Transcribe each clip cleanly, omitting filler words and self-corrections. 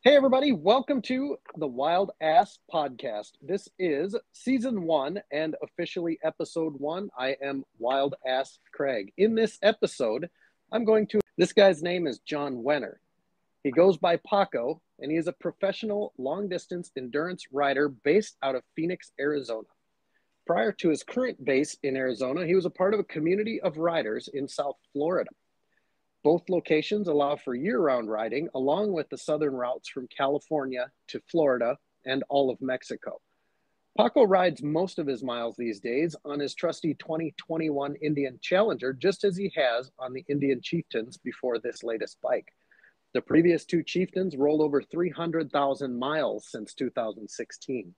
Hey everybody, welcome to the PodcASSt podcast. This is season 1 and officially episode 1. I am PodcASSt Craig. In this episode, this guy's name is John Wener. He goes by Paco, and he is a professional long-distance endurance rider based out of Phoenix, Arizona. Prior to his current base in Arizona, he was a part of a community of riders in South Florida. Both locations allow for year-round riding, along with the southern routes from California to Florida and all of Mexico. Paco rides most of his miles these days on his trusty 2021 Indian Challenger, just as he has on the Indian Chieftains before this latest bike. The previous two Chieftains rolled over 300,000 miles since 2016.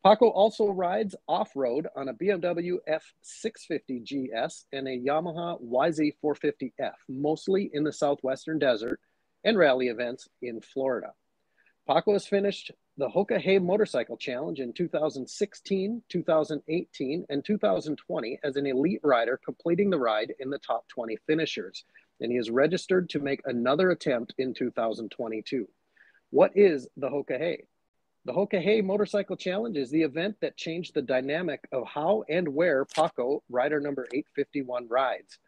Paco also rides off-road on a BMW F650 GS and a Yamaha YZ450F, mostly in the southwestern desert and rally events in Florida. Paco has finished the Sturgis Motorcycle Challenge in 2016, 2018, and 2020 as an elite rider, completing the ride in the top 20 finishers, and he is registered to make another attempt in 2022. What is the Sturgis? The Sturgis Motorcycle Challenge is the event that changed the dynamic of how and where Paco, rider number 851, rides.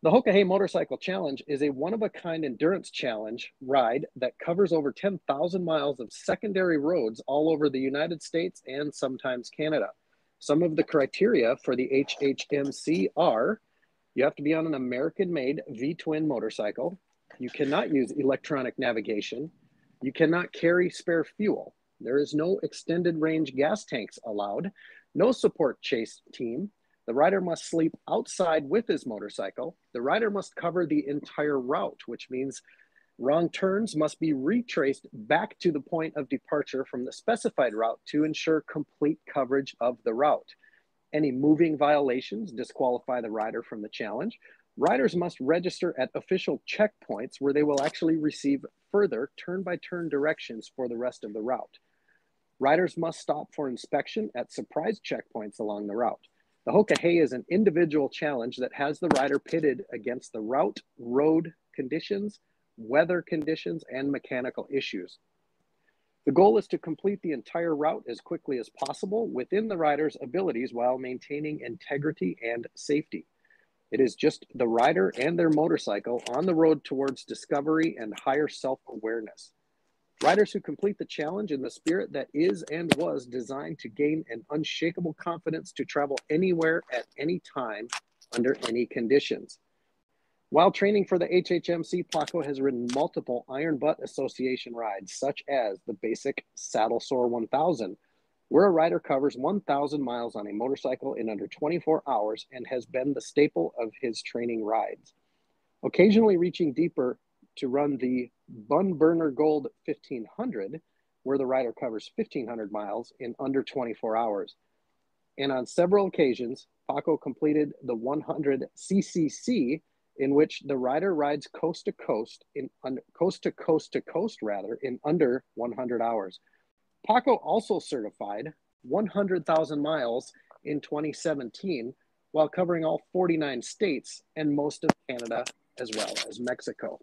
The Sturgis Motorcycle Challenge is a one-of-a-kind endurance challenge ride that covers over 10,000 miles of secondary roads all over the United States and sometimes Canada. Some of the criteria for the HHMC are: you have to be on an American-made V-twin motorcycle, you cannot use electronic navigation, you cannot carry spare fuel. There is no extended range gas tanks allowed, no support chase team. The rider must sleep outside with his motorcycle. The rider must cover the entire route, which means wrong turns must be retraced back to the point of departure from the specified route to ensure complete coverage of the route. Any moving violations disqualify the rider from the challenge. Riders must register at official checkpoints where they will actually receive further turn-by-turn directions for the rest of the route. Riders must stop for inspection at surprise checkpoints along the route. The Sturgis is an individual challenge that has the rider pitted against the route, road conditions, weather conditions, and mechanical issues. The goal is to complete the entire route as quickly as possible within the rider's abilities while maintaining integrity and safety. It is just the rider and their motorcycle on the road towards discovery and higher self-awareness. Riders who complete the challenge in the spirit that is and was designed to gain an unshakable confidence to travel anywhere at any time under any conditions. While training for the HHMC, Paco has ridden multiple Iron Butt Association rides, such as the basic Saddle Sore 1000, where a rider covers 1,000 miles on a motorcycle in under 24 hours and has been the staple of his training rides. Occasionally reaching deeper to run the Bun Burner Gold 1500, where the rider covers 1,500 miles in under 24 hours. And on several occasions, Paco completed the 100 CCC, in which the rider rides coast to coast in under 100 hours. Paco also certified 100,000 miles in 2017 while covering all 49 states and most of Canada as well as Mexico.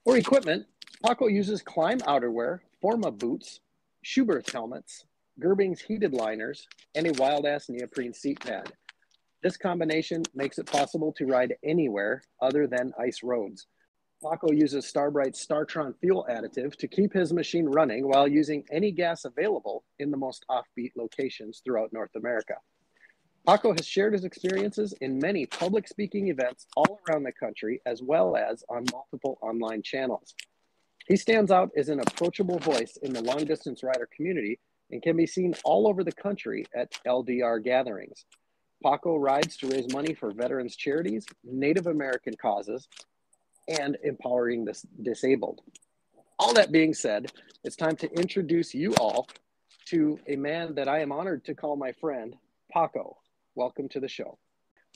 For equipment, Paco uses Climb outerwear, Forma boots, Schuberth helmets, Gerbing's heated liners, and a wild-ass neoprene seat pad. This combination makes it possible to ride anywhere other than ice roads. Paco uses Starbright's Startron fuel additive to keep his machine running while using any gas available in the most offbeat locations throughout North America. Paco has shared his experiences in many public speaking events all around the country, as well as on multiple online channels. He stands out as an approachable voice in the long-distance rider community and can be seen all over the country at LDR gatherings. Paco rides to raise money for veterans charities, Native American causes, and empowering the disabled. All that being said, it's time to introduce you all to a man that I am honored to call my friend, Paco. Welcome to the show.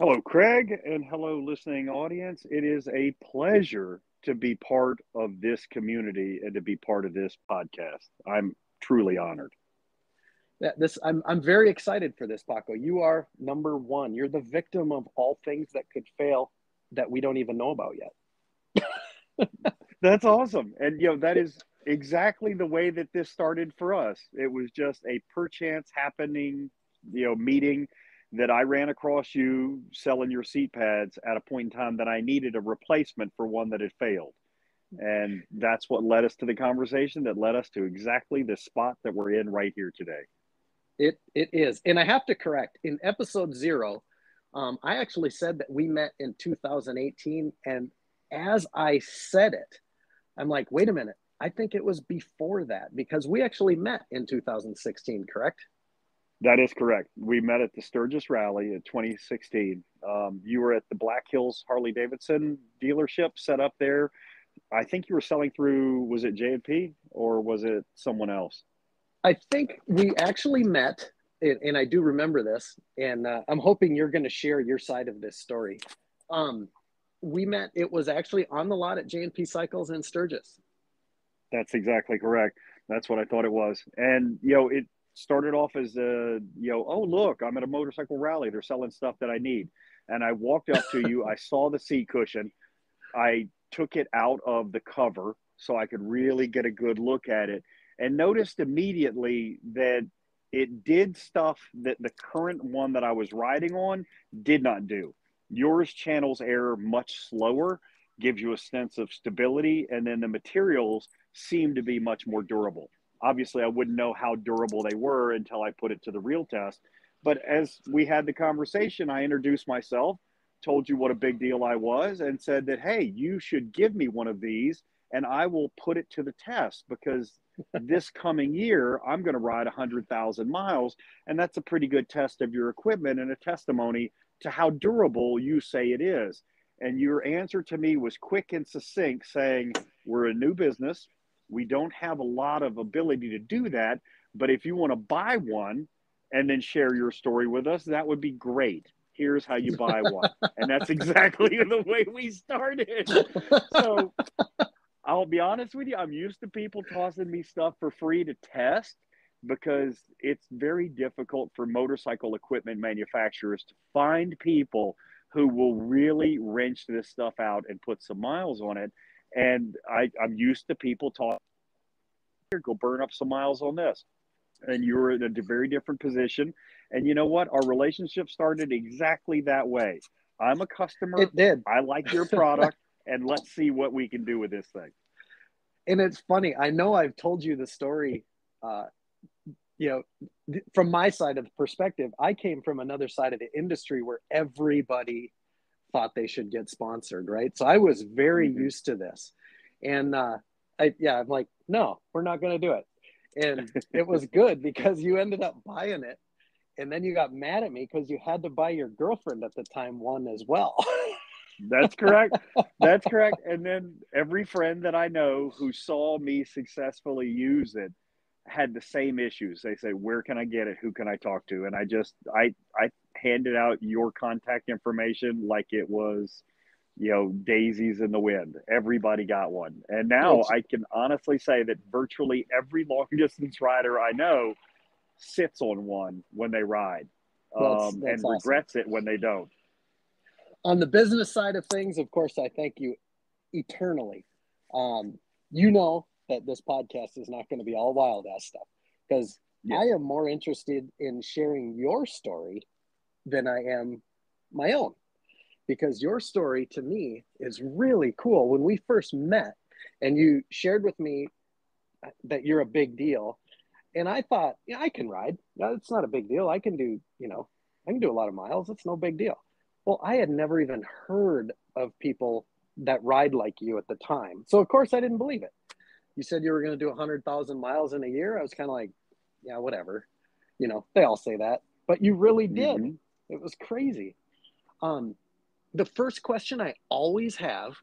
Hello, Craig, and hello, listening audience. It is a pleasure to be part of this community and to be part of this podcast. I'm truly honored. Yeah, I'm very excited for this, Paco. You are number one. You're the victim of all things that could fail that we don't even know about yet. That's awesome. And, that is exactly the way that this started for us. It was just a perchance happening, meeting that I ran across you selling your seat pads at a point in time that I needed a replacement for one that had failed. And that's what led us to the conversation that led us to exactly the spot that we're in right here today. It is. And I have to correct, in episode 0, I actually said that we met in 2018. And as I said it, I'm like, wait a minute. I think it was before that, because we actually met in 2016, correct? That is correct. We met at the Sturgis Rally in 2016. You were at the Black Hills Harley Davidson dealership set up there. I think you were selling through, was it J&P or was it someone else? I think we actually met, and I do remember this, and I'm hoping you're going to share your side of this story. We met, it was actually on the lot at J&P Cycles in Sturgis. That's exactly correct. That's what I thought it was. And, it started off as oh, look, I'm at a motorcycle rally. They're selling stuff that I need. And I walked up to you. I saw the seat cushion. I took it out of the cover so I could really get a good look at it, and noticed immediately that it did stuff that the current one that I was riding on did not do. Yours channels air much slower, gives you a sense of stability, and then the materials seem to be much more durable. Obviously, I wouldn't know how durable they were until I put it to the real test. But as we had the conversation, I introduced myself, told you what a big deal I was, and said that, hey, you should give me one of these and I will put it to the test, because this coming year, I'm going to ride 100,000 miles. And that's a pretty good test of your equipment and a testimony to how durable you say it is. And your answer to me was quick and succinct, saying, we're a new business. We don't have a lot of ability to do that. But if you want to buy one and then share your story with us, that would be great. Here's how you buy one. And that's exactly the way we started. So I'll be honest with you, I'm used to people tossing me stuff for free to test, because it's very difficult for motorcycle equipment manufacturers to find people who will really wrench this stuff out and put some miles on it. And I'm used to people talking, here, go burn up some miles on this. And you're in a very different position. And you know what? Our relationship started exactly that way. I'm a customer. It did. I like your product, and let's see what we can do with this thing. And it's funny. I know I've told you the story, from my side of the perspective. I came from another side of the industry where everybody thought they should get sponsored, right? So I was very used to this. And I'm like, no, we're not going to do it. And it was good, because you ended up buying it. And then you got mad at me because you had to buy your girlfriend at the time one as well. That's correct. That's correct. And then every friend that I know who saw me successfully use it had the same issues. They say, where can I get it? Who can I talk to? And I handed out your contact information like it was, daisies in the wind. Everybody got one. And now I can honestly say that virtually every long distance rider I know sits on one when they ride, That's and awesome. regrets it when they don't. On the business side of things, of course, I thank you eternally. You know that this podcast is not going to be all wild ass stuff, because I am more interested in sharing your story than I am my own, because your story to me is really cool. When we first met and you shared with me that you're a big deal, and I thought, yeah, I can ride. No, it's not a big deal. I can do a lot of miles. It's no big deal. Well, I had never even heard of people that ride like you at the time. So, of course, I didn't believe it. You said you were going to do 100,000 miles in a year. I was kind of like, yeah, whatever. They all say that. But you really did. Mm-hmm. It was crazy. The first question I always have,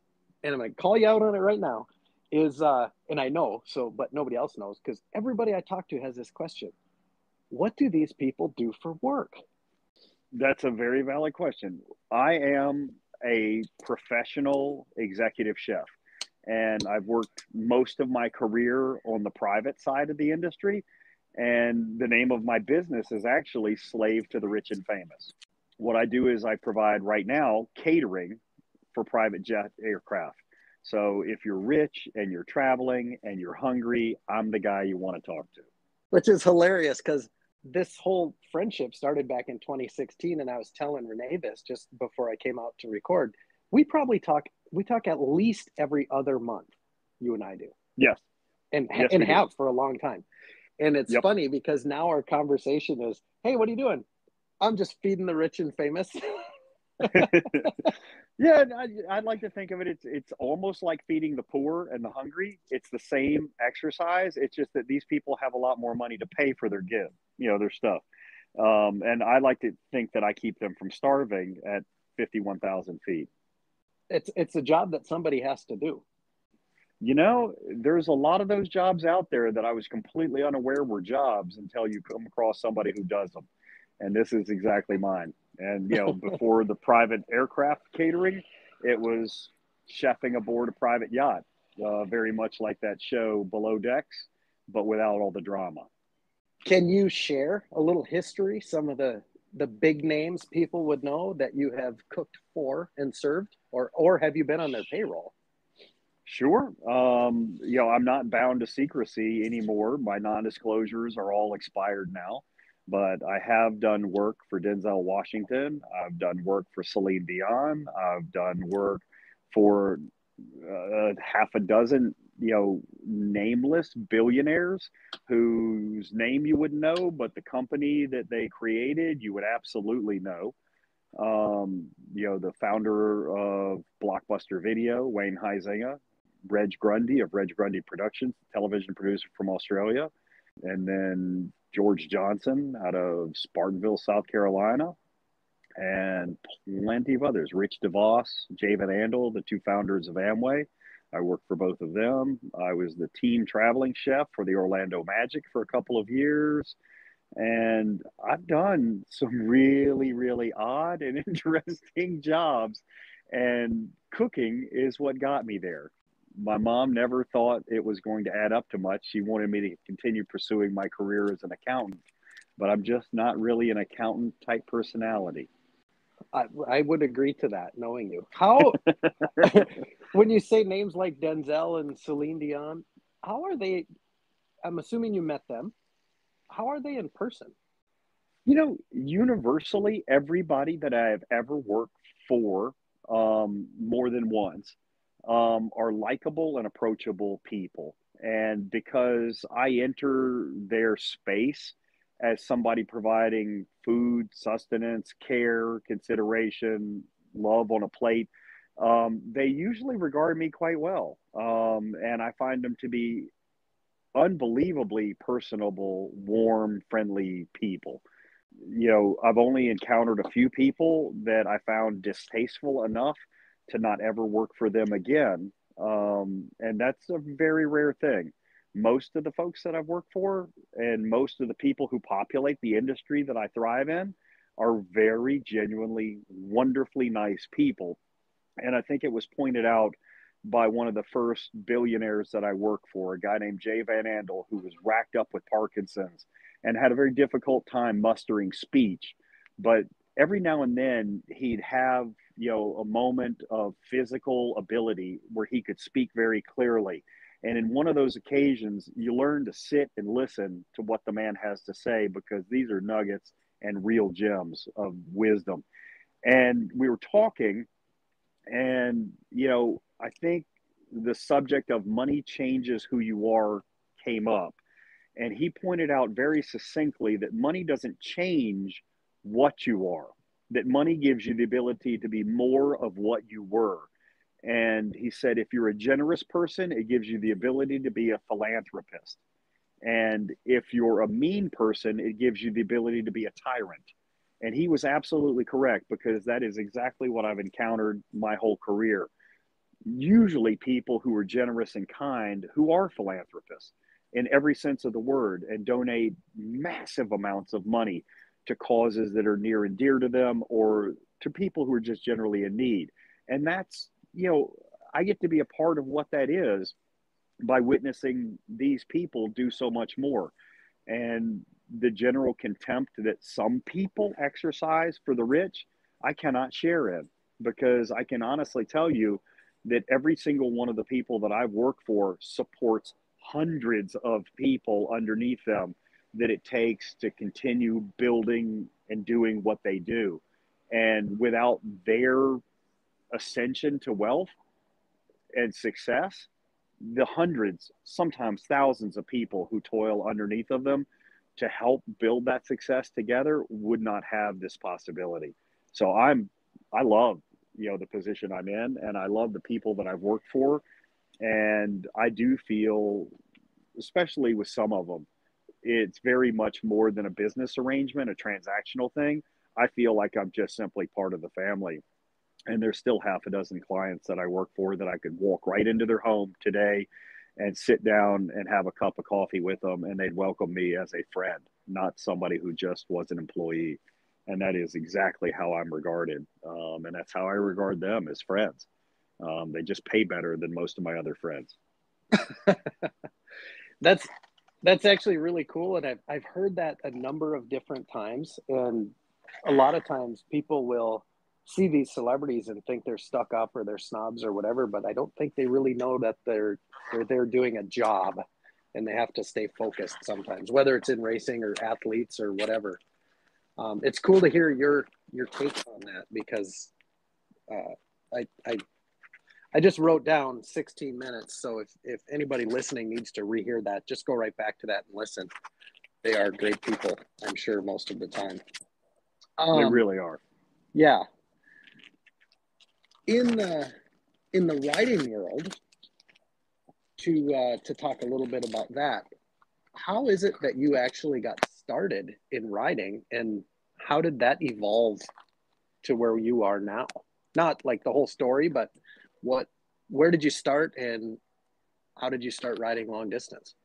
and I'm going to call you out on it right now, is, and I know, but nobody else knows, because everybody I talk to has this question. What do these people do for work? That's a very valid question. I am a professional executive chef, and I've worked most of my career on the private side of the industry. And the name of my business is actually Slave to the Rich and Famous. What I do is I provide right now catering for private jet aircraft. So if you're rich and you're traveling and you're hungry, I'm the guy you want to talk to. Which is hilarious because this whole friendship started back in 2016, and I was telling Renee this just before I came out to record. We talk at least every other month. You and I do. Yes. And Yes, we do. have for a long time. And it's Yep. funny because now our conversation is, hey, what are you doing? I'm just feeding the rich and famous. Yeah, and I'd like to think of it. It's almost like feeding the poor and the hungry. It's the same exercise. It's just that these people have a lot more money to pay for their their stuff. And I like to think that I keep them from starving at 51,000 feet. It's a job that somebody has to do. There's a lot of those jobs out there that I was completely unaware were jobs until you come across somebody who does them. And this is exactly mine. And, before the private aircraft catering, it was chefing aboard a private yacht, very much like that show Below Decks, but without all the drama. Can you share a little history, some of the big names people would know that you have cooked for and served, or have you been on their payroll? Sure. I'm not bound to secrecy anymore. My non-disclosures are all expired now. But I have done work for Denzel Washington. I've done work for Celine Dion. I've done work for half a dozen, nameless billionaires whose name you wouldn't know, but the company that they created, you would absolutely know. The founder of Blockbuster Video, Wayne Huizinga, Reg Grundy of Reg Grundy Productions, television producer from Australia, and then George Johnson out of Spartanville, South Carolina, and plenty of others. Rich DeVos, Jay Van Andel, the two founders of Amway. I worked for both of them. I was the team traveling chef for the Orlando Magic for a couple of years. And I've done some really, really odd and interesting jobs. And cooking is what got me there. My mom never thought it was going to add up to much. She wanted me to continue pursuing my career as an accountant, but I'm just not really an accountant type personality. I would agree to that, knowing you. How, when you say names like Denzel and Celine Dion, how are they? I'm assuming you met them. How are they in person? Universally, everybody that I have ever worked for more than once are likable and approachable people. And because I enter their space as somebody providing food, sustenance, care, consideration, love on a plate, they usually regard me quite well. And I find them to be unbelievably personable, warm, friendly people. I've only encountered a few people that I found distasteful enough to not ever work for them again. And that's a very rare thing. Most of the folks that I've worked for and most of the people who populate the industry that I thrive in are very genuinely, wonderfully nice people. And I think it was pointed out by one of the first billionaires that I worked for, a guy named Jay Van Andel, who was racked up with Parkinson's and had a very difficult time mustering speech. But every now and then he'd have, a moment of physical ability where he could speak very clearly. And in one of those occasions, you learn to sit and listen to what the man has to say, because these are nuggets and real gems of wisdom. And we were talking, and, I think the subject of money changes who you are came up. And he pointed out very succinctly that money doesn't change what you are, that money gives you the ability to be more of what you were. And he said, if you're a generous person, it gives you the ability to be a philanthropist. And if you're a mean person, it gives you the ability to be a tyrant. And he was absolutely correct, because that is exactly what I've encountered my whole career. Usually people who are generous and kind, who are philanthropists in every sense of the word, and donate massive amounts of money to causes that are near and dear to them, or to people who are just generally in need. And that's, I get to be a part of what that is by witnessing these people do so much more. And the general contempt that some people exercise for the rich, I cannot share in, because I can honestly tell you, that every single one of the people that I've worked for supports hundreds of people underneath them that it takes to continue building and doing what they do. And without their ascension to wealth and success, the hundreds, sometimes thousands of people who toil underneath of them to help build that success together would not have this possibility. So I love, the position I'm in, and I love the people that I've worked for. And I do feel, especially with some of them, it's very much more than a business arrangement, a transactional thing. I feel like I'm just simply part of the family. And there's still half a dozen clients that I work for that I could walk right into their home today and sit down and have a cup of coffee with them, and they'd welcome me as a friend, not somebody who just was an employee. And that is exactly how I'm regarded. And that's how I regard them, as friends. They just pay better than most of my other friends. That's actually really cool, and I've heard that a number of different times. And a lot of times people will see these celebrities and think they're stuck up or they're snobs or whatever, but I don't think they really know that they're doing a job, and they have to stay focused sometimes, whether it's in racing or athletes or whatever. It's cool to hear your take on that, because I just wrote down 16 minutes. So if anybody listening needs to rehear that, just go right back to that and listen. They are great people, I'm sure, most of the time. They really are. Yeah. In the riding world, to talk a little bit about that, how is it that you actually got started in riding, and how did that evolve to where you are now? Not like the whole story, but where did you start, and how did you start riding long distance?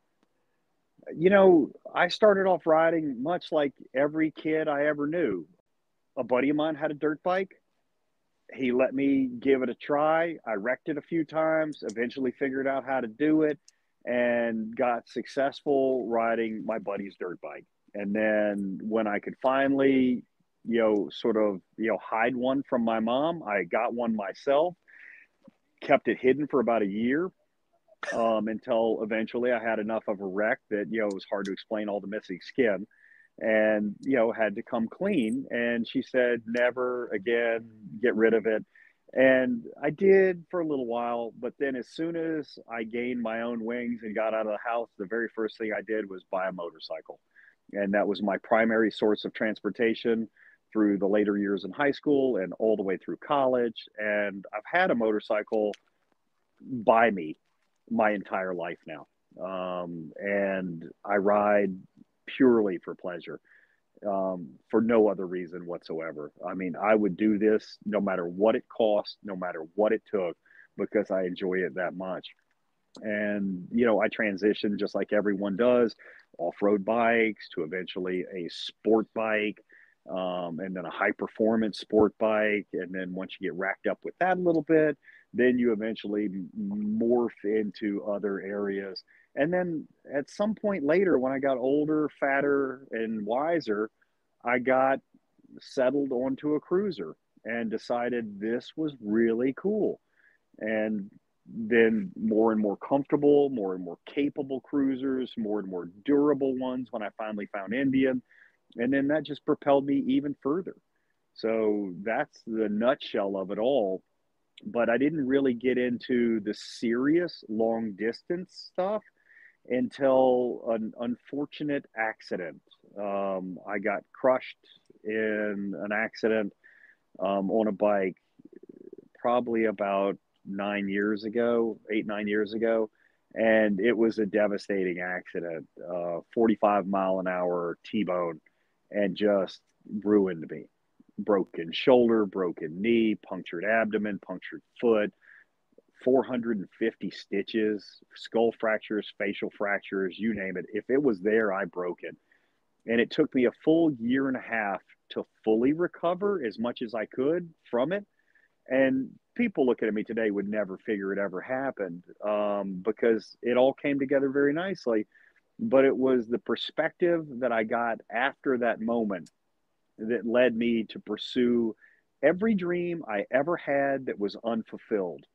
I started off riding much like every kid I ever knew. A buddy of mine had a dirt bike. He let me give it a try. I wrecked it a few times, eventually figured out how to do it, and got successful riding my buddy's dirt bike. And then when I could finally, hide one from my mom, I got one myself, kept it hidden for about a year, until eventually I had enough of a wreck that, it was hard to explain all the missing skin, and, had to come clean. And she said, never again, get rid of it. And I did for a little while, but then as soon as I gained my own wings and got out of the house, the very first thing I did was buy a motorcycle. And that was my primary source of transportation through the later years in high school and all the way through college. And I've had a motorcycle by me my entire life now. And I ride purely for pleasure, for no other reason whatsoever. I mean, I would do this no matter what it cost, no matter what it took, because I enjoy it that much. And, I transitioned just like everyone does, off-road bikes to eventually a sport bike, and then a high performance sport bike. And then once you get racked up with that a little bit, then you eventually morph into other areas. And then at some point later, when I got older, fatter, and wiser, I got settled onto a cruiser and decided this was really cool. And then more and more comfortable, more and more capable cruisers, more and more durable ones when I finally found Indian. And then that just propelled me even further. So that's the nutshell of it all. But I didn't really get into the serious long distance stuff until an unfortunate accident. I got crushed in an accident, on a bike, probably about 9 years ago, 8, 9 years ago. And it was a devastating accident, 45-mile-an-hour T-bone, and just ruined me. Broken shoulder, broken knee, punctured abdomen, punctured foot, 450 stitches, skull fractures, facial fractures, you name it. If it was there, I broke it. And it took me a full year and a half to fully recover as much as I could from it. And people looking at me today would never figure it ever happened, because it all came together very nicely. But it was the perspective that I got after that moment that led me to pursue every dream I ever had that was unfulfilled.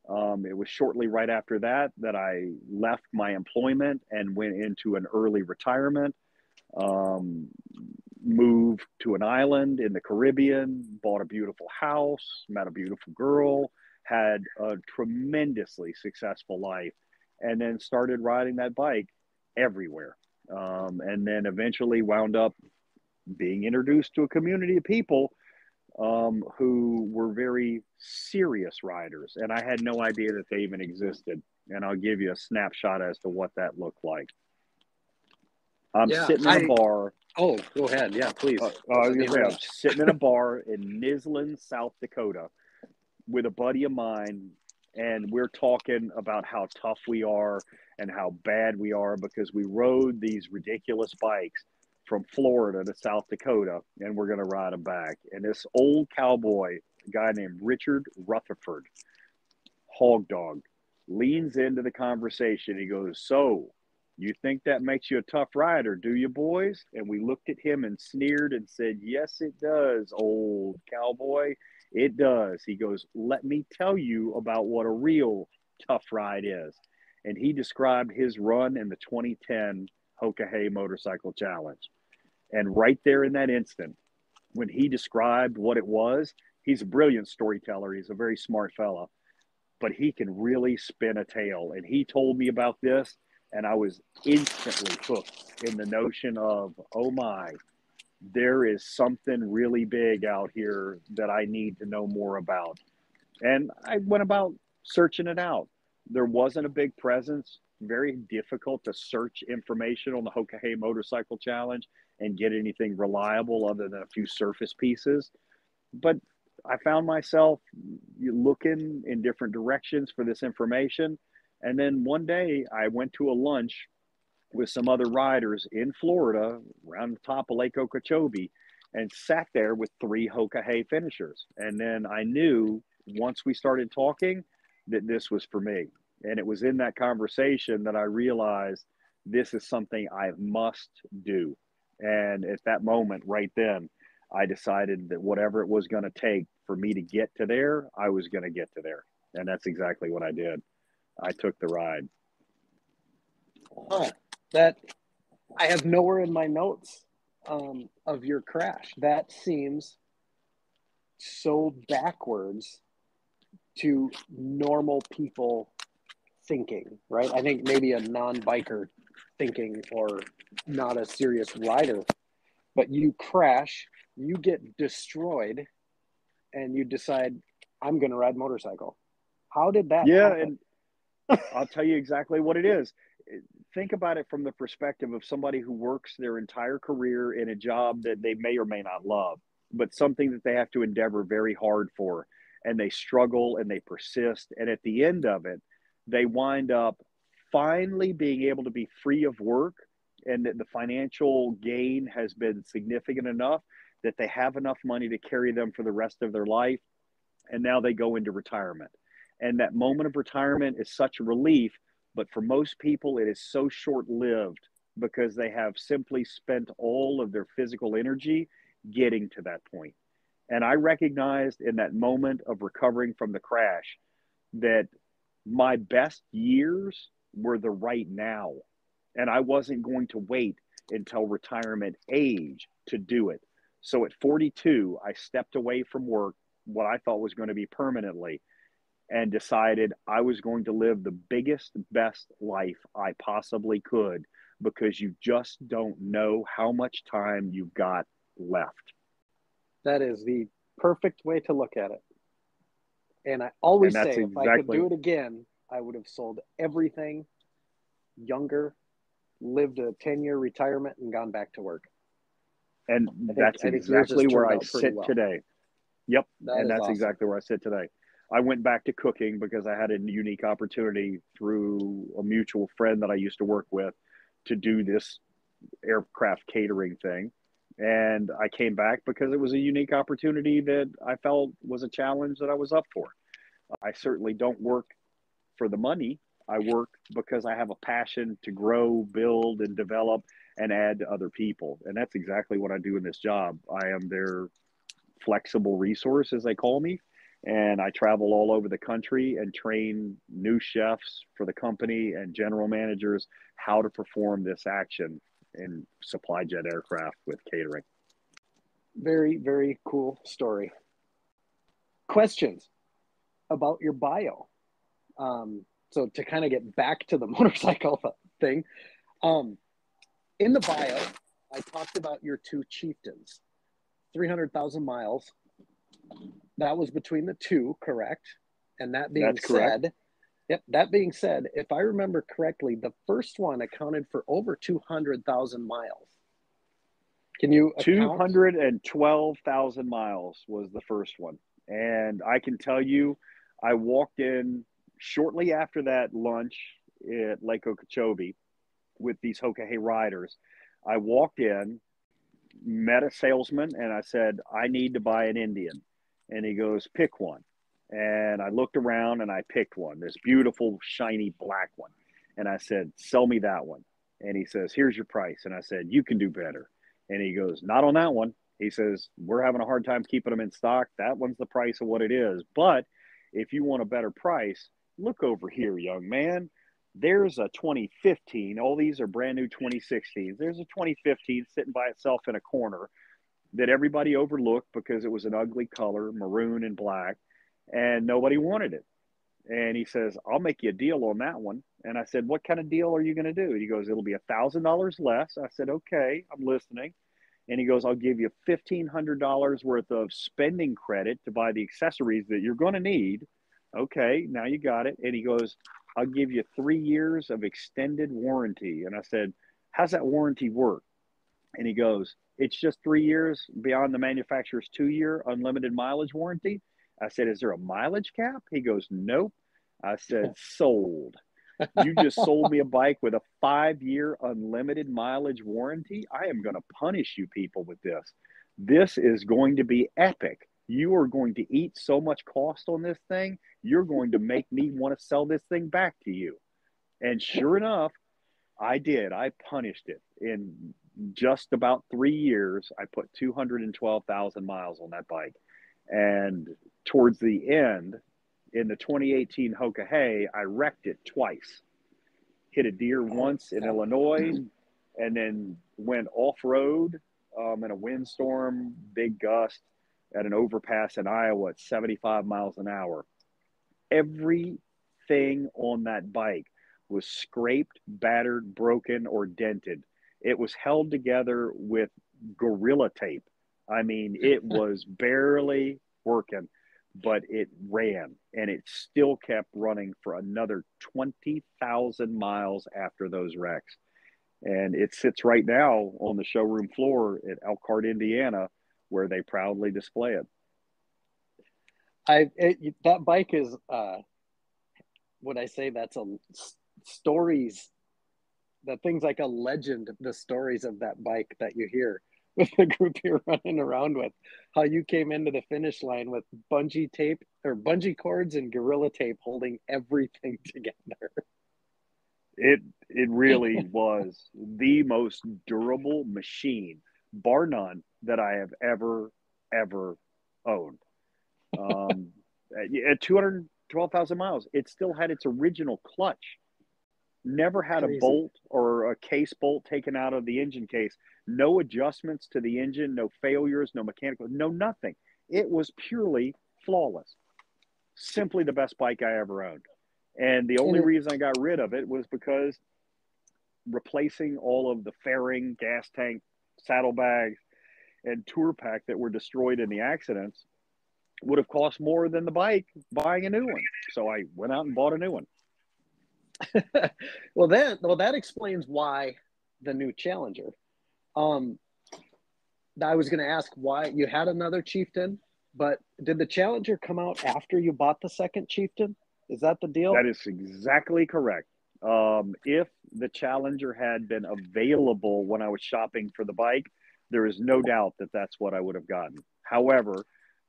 It was shortly right after that I left my employment and went into an early retirement. Um, Moved to an island in the Caribbean, bought a beautiful house, met a beautiful girl, had a tremendously successful life, and then started riding that bike everywhere. And then eventually wound up being introduced to a community of people who were very serious riders. And I had no idea that they even existed. And I'll give you a snapshot as to what that looked like. I'm sitting in a bar. Oh, go ahead. Yeah, please. I'm sitting in a bar in Nisland, South Dakota, with a buddy of mine, and we're talking about how tough we are and how bad we are because we rode these ridiculous bikes from Florida to South Dakota, and we're going to ride them back. And this old cowboy, a guy named Richard Rutherford, Hog Dog, leans into the conversation. He goes, "So, you think that makes you a tough rider, do you, boys?" And we looked at him and sneered and said, "Yes, it does, old cowboy. It does." He goes, "Let me tell you about what a real tough ride is." And he described his run in the 2010 Hoka Motorcycle Challenge. And right there in that instant, when he described what it was, he's a brilliant storyteller. He's a very smart fella, but he can really spin a tale. And he told me about this, and I was instantly hooked in the notion of, oh my, there is something really big out here that I need to know more about. And I went about searching it out. There wasn't a big presence, very difficult to search information on the Hoka Motorcycle Challenge and get anything reliable other than a few surface pieces. But I found myself looking in different directions for this information. And then one day I went to a lunch with some other riders in Florida around the top of Lake Okeechobee and sat there with 3 Hoka finishers. And then I knew once we started talking that this was for me. And it was in that conversation that I realized this is something I must do. And at that moment right then, I decided that whatever it was going to take for me to get to there, I was going to get to there. And that's exactly what I did. I took the ride. That I have nowhere in my notes of your crash. That seems so backwards to normal people thinking, right? I think maybe a non-biker thinking or not a serious rider, but you crash, you get destroyed, and you decide, I'm going to ride motorcycle. How did that happen? And I'll tell you exactly what it is. Think about it from the perspective of somebody who works their entire career in a job that they may or may not love, but something that they have to endeavor very hard for, and they struggle and they persist. And at the end of it, they wind up finally being able to be free of work, and that the financial gain has been significant enough that they have enough money to carry them for the rest of their life. And now they go into retirement. And that moment of retirement is such a relief. But for most people, it is so short-lived because they have simply spent all of their physical energy getting to that point. And I recognized in that moment of recovering from the crash that my best years were the right now. And I wasn't going to wait until retirement age to do it. So at 42, I stepped away from work, what I thought was going to be permanently, and decided I was going to live the biggest, best life I possibly could, because you just don't know how much time you've got left. That is the perfect way to look at it. And I always say, if I could do it again, I would have sold everything, younger, lived a 10-year retirement, and gone back to work. And that's exactly where I sit today. Yep. And that's exactly where I sit today. I went back to cooking because I had a unique opportunity through a mutual friend that I used to work with to do this aircraft catering thing. And I came back because it was a unique opportunity that I felt was a challenge that I was up for. I certainly don't work for the money. I work because I have a passion to grow, build, and develop and add to other people. And that's exactly what I do in this job. I am their flexible resource, as they call me. And I travel all over the country and train new chefs for the company and general managers how to perform this action in supply jet aircraft with catering. Very, very cool story. Questions about your bio. So to kind of get back to the motorcycle thing, in the bio, I talked about your two chieftains, 300,000 miles. That was between the two, correct? And that being said, that being said, if I remember correctly, the first one accounted for over 200,000 miles. Can you account? 212,000 miles was the first one. And I can tell you, I walked in shortly after that lunch at Lake Okeechobee with these Hokahay riders. I walked in, met a salesman, and I said, I need to buy an Indian. And he goes, pick one. And I looked around and I picked one, this beautiful, shiny black one. And I said, sell me that one. And he says, here's your price. And I said, you can do better. And he goes, not on that one. He says, we're having a hard time keeping them in stock. That one's the price of what it is. But if you want a better price, look over here, young man. There's a 2015. All these are brand new 2016s. There's a 2015 sitting by itself in a corner that everybody overlooked because it was an ugly color, maroon and black, and nobody wanted it. And he says, I'll make you a deal on that one. And I said, what kind of deal are you going to do? He goes, it'll be $1,000 less. I said, okay, I'm listening. And he goes, I'll give you $1,500 worth of spending credit to buy the accessories that you're going to need. Okay, now you got it. And he goes, I'll give you 3 years of extended warranty. And I said, how's that warranty work? And he goes, it's just 3 years beyond the manufacturer's 2-year unlimited mileage warranty. I said, is there a mileage cap? He goes, nope. I said, sold. You just sold me a bike with a 5-year unlimited mileage warranty. I am going to punish you people with this. This is going to be epic. You are going to eat so much cost on this thing. You're going to make me want to sell this thing back to you. And sure enough, I did. I punished it. In just about 3 years, I put 212,000 miles on that bike. And towards the end, in the 2018 Hokahay, I wrecked it twice. Hit a deer once in Illinois, and then went off-road in a windstorm, big gust, at an overpass in Iowa at 75 miles an hour. Everything on that bike was scraped, battered, broken, or dented. It was held together with Gorilla Tape. I mean, it was barely working, but it ran, and it still kept running for another 20,000 miles after those wrecks. And it sits right now on the showroom floor at Elkhart, Indiana, where they proudly display it. That bike is, would I say that's a stories, that thing's like a legend, the stories of that bike that you hear with the group you're running around with, how you came into the finish line with bungee tape or bungee cords and Gorilla Tape holding everything together. It really was the most durable machine, bar none, that I have ever owned. At 212,000 miles, it still had its original clutch. Never had a bolt or a case bolt taken out of the engine case. No adjustments to the engine, no failures, no mechanical, no nothing. It was purely flawless. Simply the best bike I ever owned. And the only reason I got rid of it was because replacing all of the fairing, gas tank, saddlebags, and tour pack that were destroyed in the accidents would have cost more than the bike buying a new one. So I went out and bought a new one. Well, that explains why the new Challenger. I was going to ask why you had another Chieftain, but did the Challenger come out after you bought the second Chieftain? Is that the deal? That is exactly correct. If the Challenger had been available when I was shopping for the bike, there is no doubt that that's what I would have gotten. However,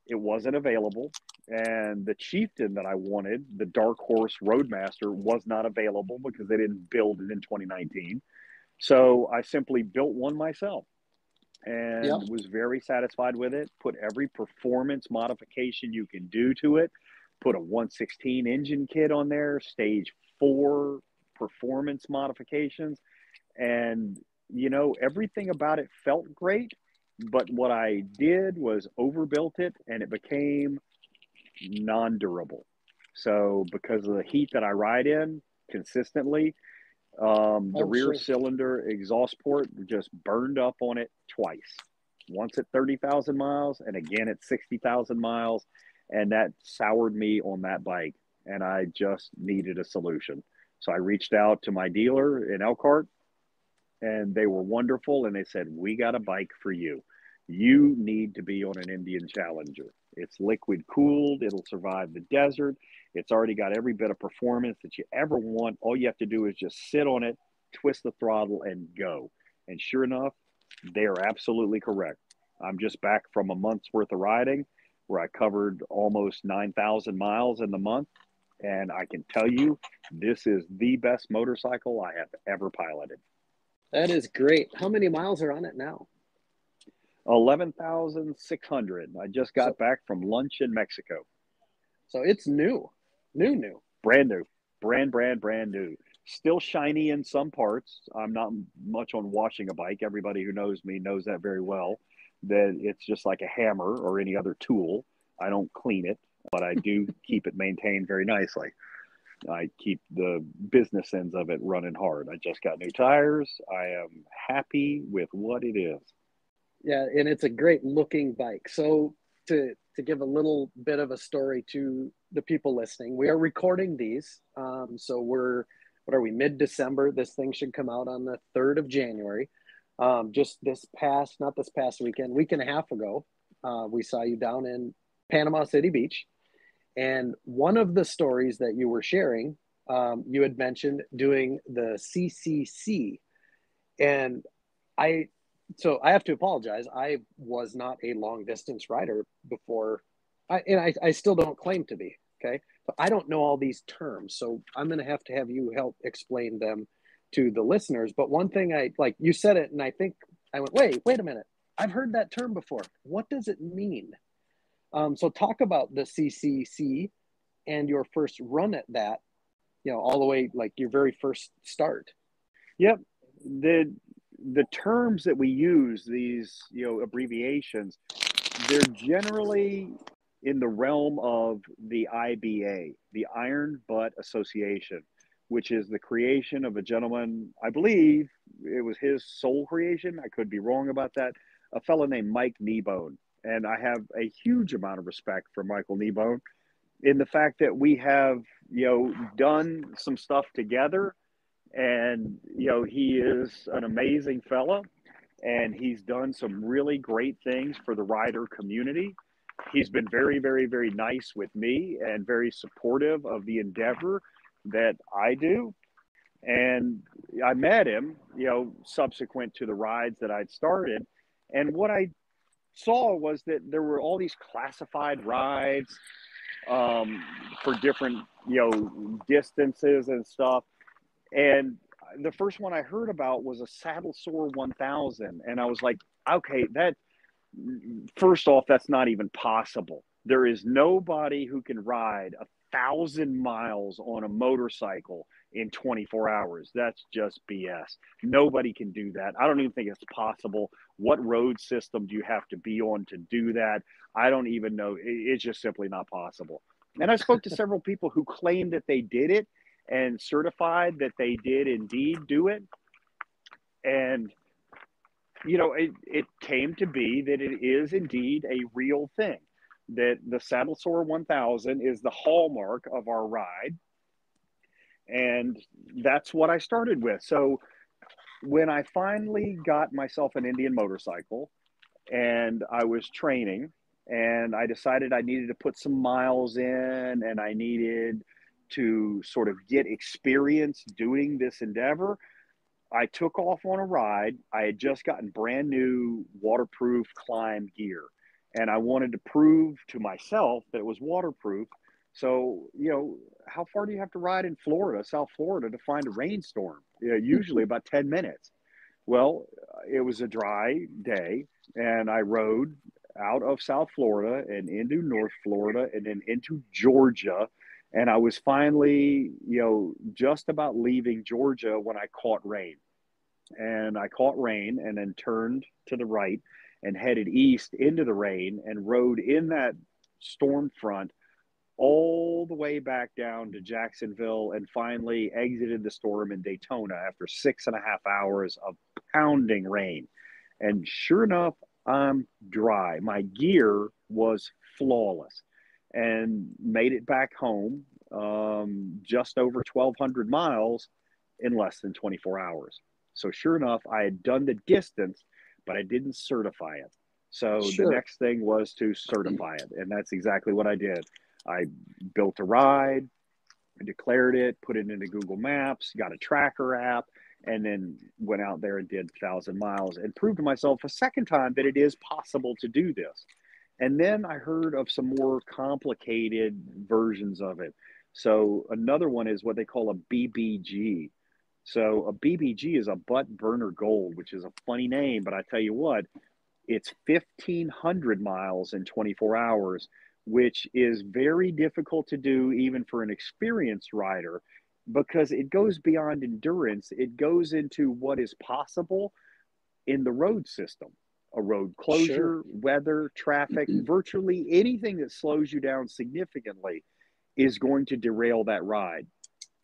it wasn't available, and the Chieftain that I wanted, the Dark Horse Roadmaster, was not available because they didn't build it in 2019. So I simply built one myself. Yep. and was very satisfied with it. Put every performance modification you can do to it. Put a 116 engine kit on there, stage 4 performance modifications. And, everything about it felt great. But what I did was overbuilt it and it became non-durable. So because of the heat that I ride in consistently, the Oh, rear sure. cylinder exhaust port just burned up on it twice. Once at 30,000 miles and again at 60,000 miles. And that soured me on that bike. And I just needed a solution. So I reached out to my dealer in Elkhart and they were wonderful. And they said, we got a bike for you. You need to be on an Indian Challenger. It's liquid cooled. It'll survive the desert. It's already got every bit of performance that you ever want. All you have to do is just sit on it, twist the throttle, and go. And sure enough, they are absolutely correct. I'm just back from a month's worth of riding where I covered almost 9,000 miles in the month. And I can tell you, this is the best motorcycle I have ever piloted. That is great. How many miles are on it now? 11,600. I just got back from lunch in Mexico. So it's new. Brand new. Brand new. Still shiny in some parts. I'm not much on washing a bike. Everybody who knows me knows that very well, that it's just like a hammer or any other tool. I don't clean it, but I do keep it maintained very nicely. I keep the business ends of it running hard. I just got new tires. I am happy with what it is. Yeah, and it's a great looking bike. So to give a little bit of a story to the people listening, we are recording these. So what are we, mid-December? This thing should come out on the 3rd of January. Just not this past week and a half ago, we saw you down in Panama City Beach. And one of the stories that you were sharing, you had mentioned doing the CCC. And so I have to apologize. I was not a long distance rider before. I still don't claim to be. Okay. But I don't know all these terms. So I'm going to have you help explain them to the listeners. But one thing you said it and I think I went, wait a minute. I've heard that term before. What does it mean? So talk about the CCC and your first run at that, all the way, like your very first start. Yep. The terms that we use, these, abbreviations, they're generally in the realm of the IBA, the Iron Butt Association, which is the creation of a gentleman, I believe it was his sole creation. I could be wrong about that. A fellow named Mike Kneebone. And I have a huge amount of respect for Michael Kneebone in the fact that we have, done some stuff together. And, he is an amazing fella and he's done some really great things for the rider community. He's been very, very, very nice with me and very supportive of the endeavor that I do. And I met him, subsequent to the rides that I'd started. And what I saw was that there were all these classified rides for different, distances and stuff. And the first one I heard about was a Saddle Sore 1000. And I was like, okay, first off, that's not even possible. There is nobody who can ride 1,000 miles on a motorcycle in 24 hours. That's just BS. Nobody can do that. I don't even think it's possible. What road system do you have to be on to do that? I don't even know. It's just simply not possible. And I spoke to several people who claimed that they did it and certified that they did indeed do it. And, it came to be that it is indeed a real thing, that the Saddle Sore 1000 is the hallmark of our ride. And that's what I started with. So when I finally got myself an Indian motorcycle and I was training and I decided I needed to put some miles in and I needed to sort of get experience doing this endeavor, I took off on a ride. I had just gotten brand new waterproof climb gear and I wanted to prove to myself that it was waterproof. So, how far do you have to ride in Florida, South Florida, to find a rainstorm? Usually about 10 minutes. Well, it was a dry day. and I rode out of South Florida and into North Florida and then into Georgia. And I was finally, just about leaving Georgia when I caught rain. And I caught rain and then turned to the right and headed east into the rain and rode in that storm front all the way back down to Jacksonville and finally exited the storm in Daytona after 6.5 hours of pounding rain. And sure enough, I'm dry. My gear was flawless and made it back home just over 1,200 miles in less than 24 hours. So sure enough, I had done the distance, but I didn't certify it. So the Sure. next thing was to certify it. And that's exactly what I did. I built a ride, declared it, put it into Google Maps, got a tracker app, and then went out there and did 1,000 miles and proved to myself a second time that it is possible to do this. And then I heard of some more complicated versions of it. So another one is what they call a BBG. So a BBG is a butt burner gold, which is a funny name, but I tell you what, it's 1,500 miles in 24 hours, which is very difficult to do even for an experienced rider because it goes beyond endurance. It goes into what is possible in the road system. A road Sure. closure, weather, traffic, virtually anything that slows you down significantly is going to derail that ride.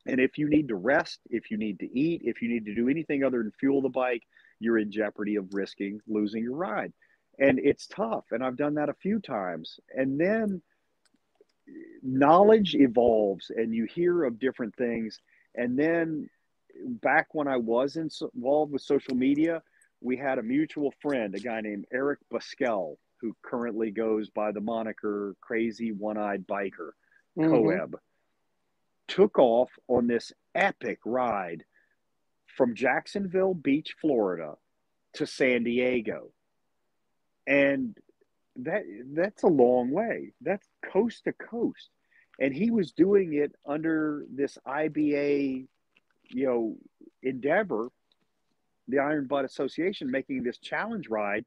And if you need to rest, if you need to eat, if you need to do anything other than fuel the bike, you're in jeopardy of risking losing your ride. And it's tough. And I've done that a few times. And then knowledge evolves and you hear of different things. And then back when I was involved with social media, we had a mutual friend, a guy named Eric Busquel, who currently goes by the moniker Crazy One-Eyed Biker, Mm-hmm. Coeb, took off on this epic ride from Jacksonville Beach, Florida to San Diego. And that's a long way. That's coast to coast. And he was doing it under this IBA, endeavor, the Iron Butt Association, making this challenge ride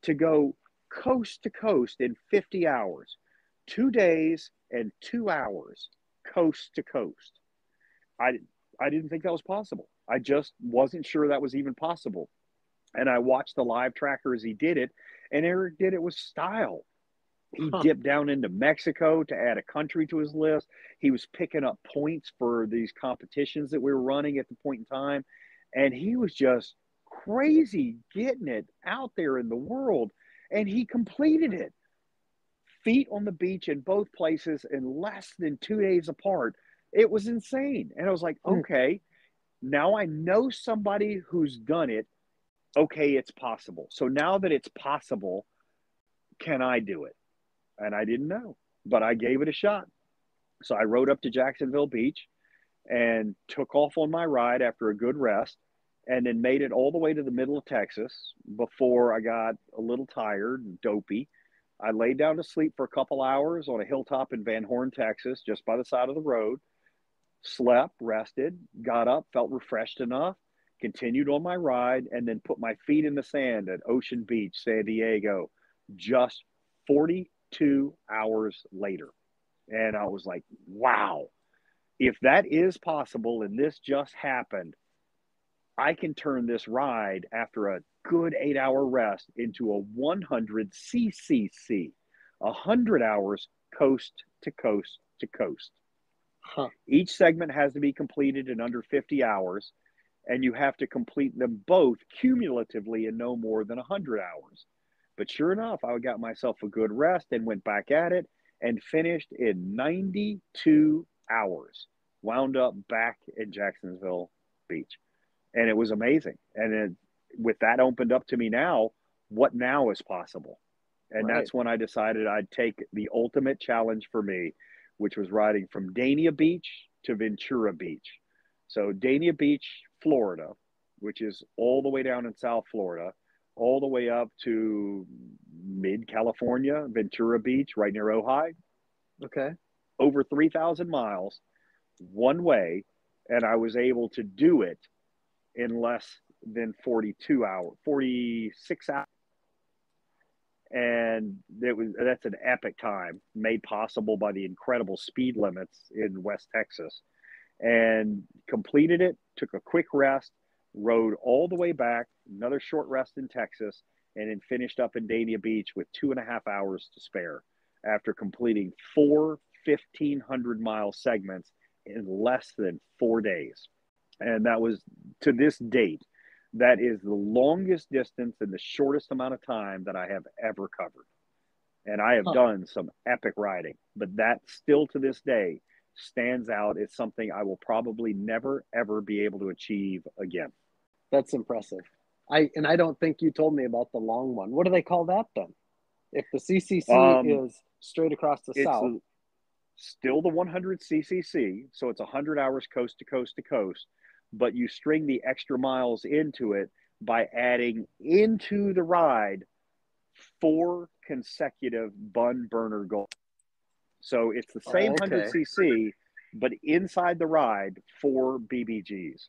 to go coast to coast in 50 hours, 2 days and 2 hours, coast to coast. I, I didn't think that was possible. I just wasn't sure that was even possible. And I watched the live tracker as he did it, and Eric did it with style. He Huh. dipped down into Mexico to add a country to his list. He was picking up points for these competitions that we were running at the point in time. And he was just crazy getting it out there in the world. And he completed it. Feet on the beach in both places in less than 2 days apart. It was insane. And I was like, Mm. okay, now I know somebody who's done it. Okay, it's possible. So now that it's possible, can I do it? And I didn't know, but I gave it a shot. So I rode up to Jacksonville Beach and took off on my ride after a good rest and then made it all the way to the middle of Texas before I got a little tired and dopey. I laid down to sleep for a couple hours on a hilltop in Van Horn, Texas, just by the side of the road, slept, rested, got up, felt refreshed enough, continued on my ride, and then put my feet in the sand at Ocean Beach, San Diego, just 42 hours later. And I was like, wow, if that is possible and this just happened, I can turn this ride after a good 8 hour rest into a 100 CCC, 100 hours coast to coast to coast. Huh. Each segment has to be completed in under 50 hours, and you have to complete them both cumulatively in no more than 100 hours. But sure enough, I got myself a good rest and went back at it and finished in 92 hours. Wound up back in Jacksonville Beach. And it was amazing. And with that opened up to me now, what now is possible? And Right. that's when I decided I'd take the ultimate challenge for me, which was riding from Dania Beach to Ventura Beach. So Dania Beach, Florida, which is all the way down in South Florida, all the way up to mid-California, Ventura Beach, right near Ojai, Okay. over 3,000 miles one way. And I was able to do it in less than 42 hours, 46 hours. And that's an epic time made possible by the incredible speed limits in West Texas. And completed it, took a quick rest, rode all the way back, another short rest in Texas, and then finished up in Dania Beach with 2.5 hours to spare after completing 4 1,500-mile segments in less than 4 days. And that was, to this date, that is the longest distance in the shortest amount of time that I have ever covered. And I have done some epic riding, but that still to this day stands out as something I will probably never, ever be able to achieve again. That's impressive. I don't think you told me about the long one. What do they call that then? If the CCC is straight across the south. Still the 100 CCC, so it's 100 hours coast to coast to coast, but you string the extra miles into it by adding into the ride 4 consecutive bun burner goals. So it's the same 100cc, but inside the ride, 4 BBGs.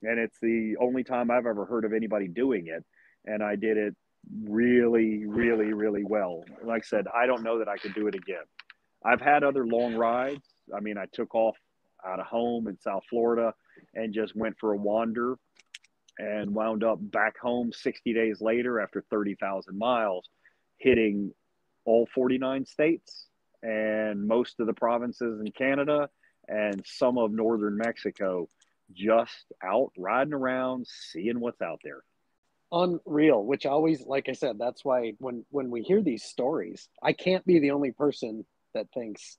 And it's the only time I've ever heard of anybody doing it. And I did it really, really, really well. Like I said, I don't know that I could do it again. I've had other long rides. I mean, I took off out of home in South Florida and just went for a wander and wound up back home 60 days later after 30,000 miles, hitting all 49 states and most of the provinces in Canada and some of northern Mexico, just out riding around, seeing what's out there. Unreal, which always, like I said, that's why when we hear these stories, I can't be the only person that thinks,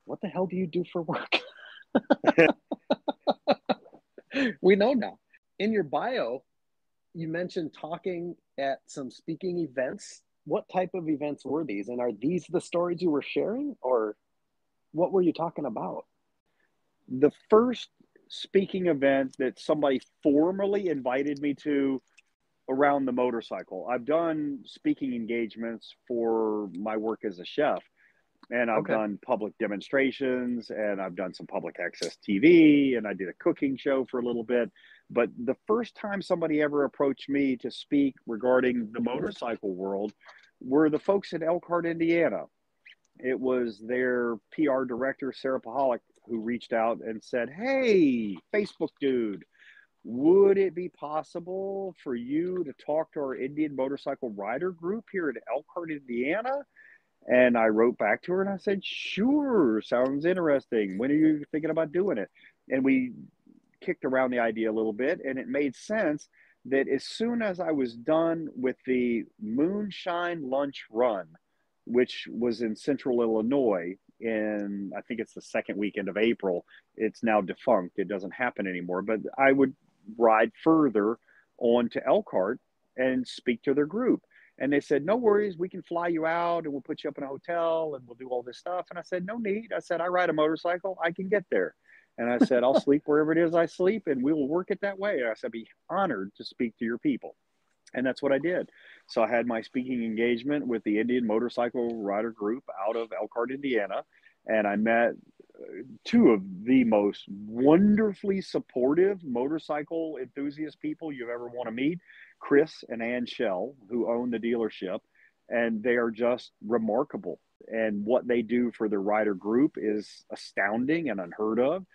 what the hell do you do for work? We know now. In your bio, you mentioned talking at some speaking events. What type of events were these? And are these the stories you were sharing, or what were you talking about? The first speaking event that somebody formally invited me to around the motorcycle. I've done speaking engagements for my work as a chef, and I've done public demonstrations, and I've done some public access TV, and I did a cooking show for a little bit. But the first time somebody ever approached me to speak regarding the motorcycle world were the folks in Elkhart, Indiana. It was their PR director, Sarah Pahalik, who reached out and said, "Hey, Facebook dude, would it be possible for you to talk to our Indian motorcycle rider group here in Elkhart, Indiana?" And I wrote back to her and I said, "Sure, sounds interesting. When are you thinking about doing it?" And we kicked around the idea a little bit, and it made sense that as soon as I was done with the Moonshine Lunch Run, which was in Central Illinois in, I think it's the second weekend of April. It's now defunct. It doesn't happen anymore. But I would ride further on to Elkhart and speak to their group. And they said, "No worries, we can fly you out and we'll put you up in a hotel and we'll do all this stuff." And I said, "No need." I said, "I ride a motorcycle. I can get there." And I said, "I'll sleep wherever it is I sleep and we will work it that way." And I said, "I'd be honored to speak to your people." And that's what I did. So I had my speaking engagement with the Indian Motorcycle Rider Group out of Elkhart, Indiana. And I met 2 of the most wonderfully supportive motorcycle enthusiast people you ever want to meet, Chris and Ann Shell, who own the dealership. And they are just remarkable. And what they do for the rider group is astounding and unheard of.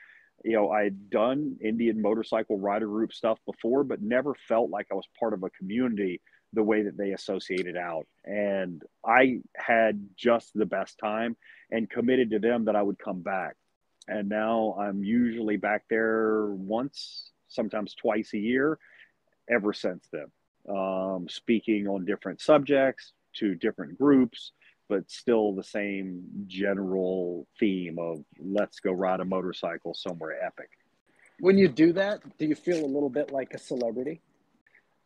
You know, I'd done Indian Motorcycle Rider Group stuff before, but never felt like I was part of a community the way that they associated out. And I had just the best time and committed to them that I would come back. And now I'm usually back there once, sometimes twice a year, ever since then, speaking on different subjects to different groups, but still the same general theme of let's go ride a motorcycle somewhere epic. When you do that, do you feel a little bit like a celebrity?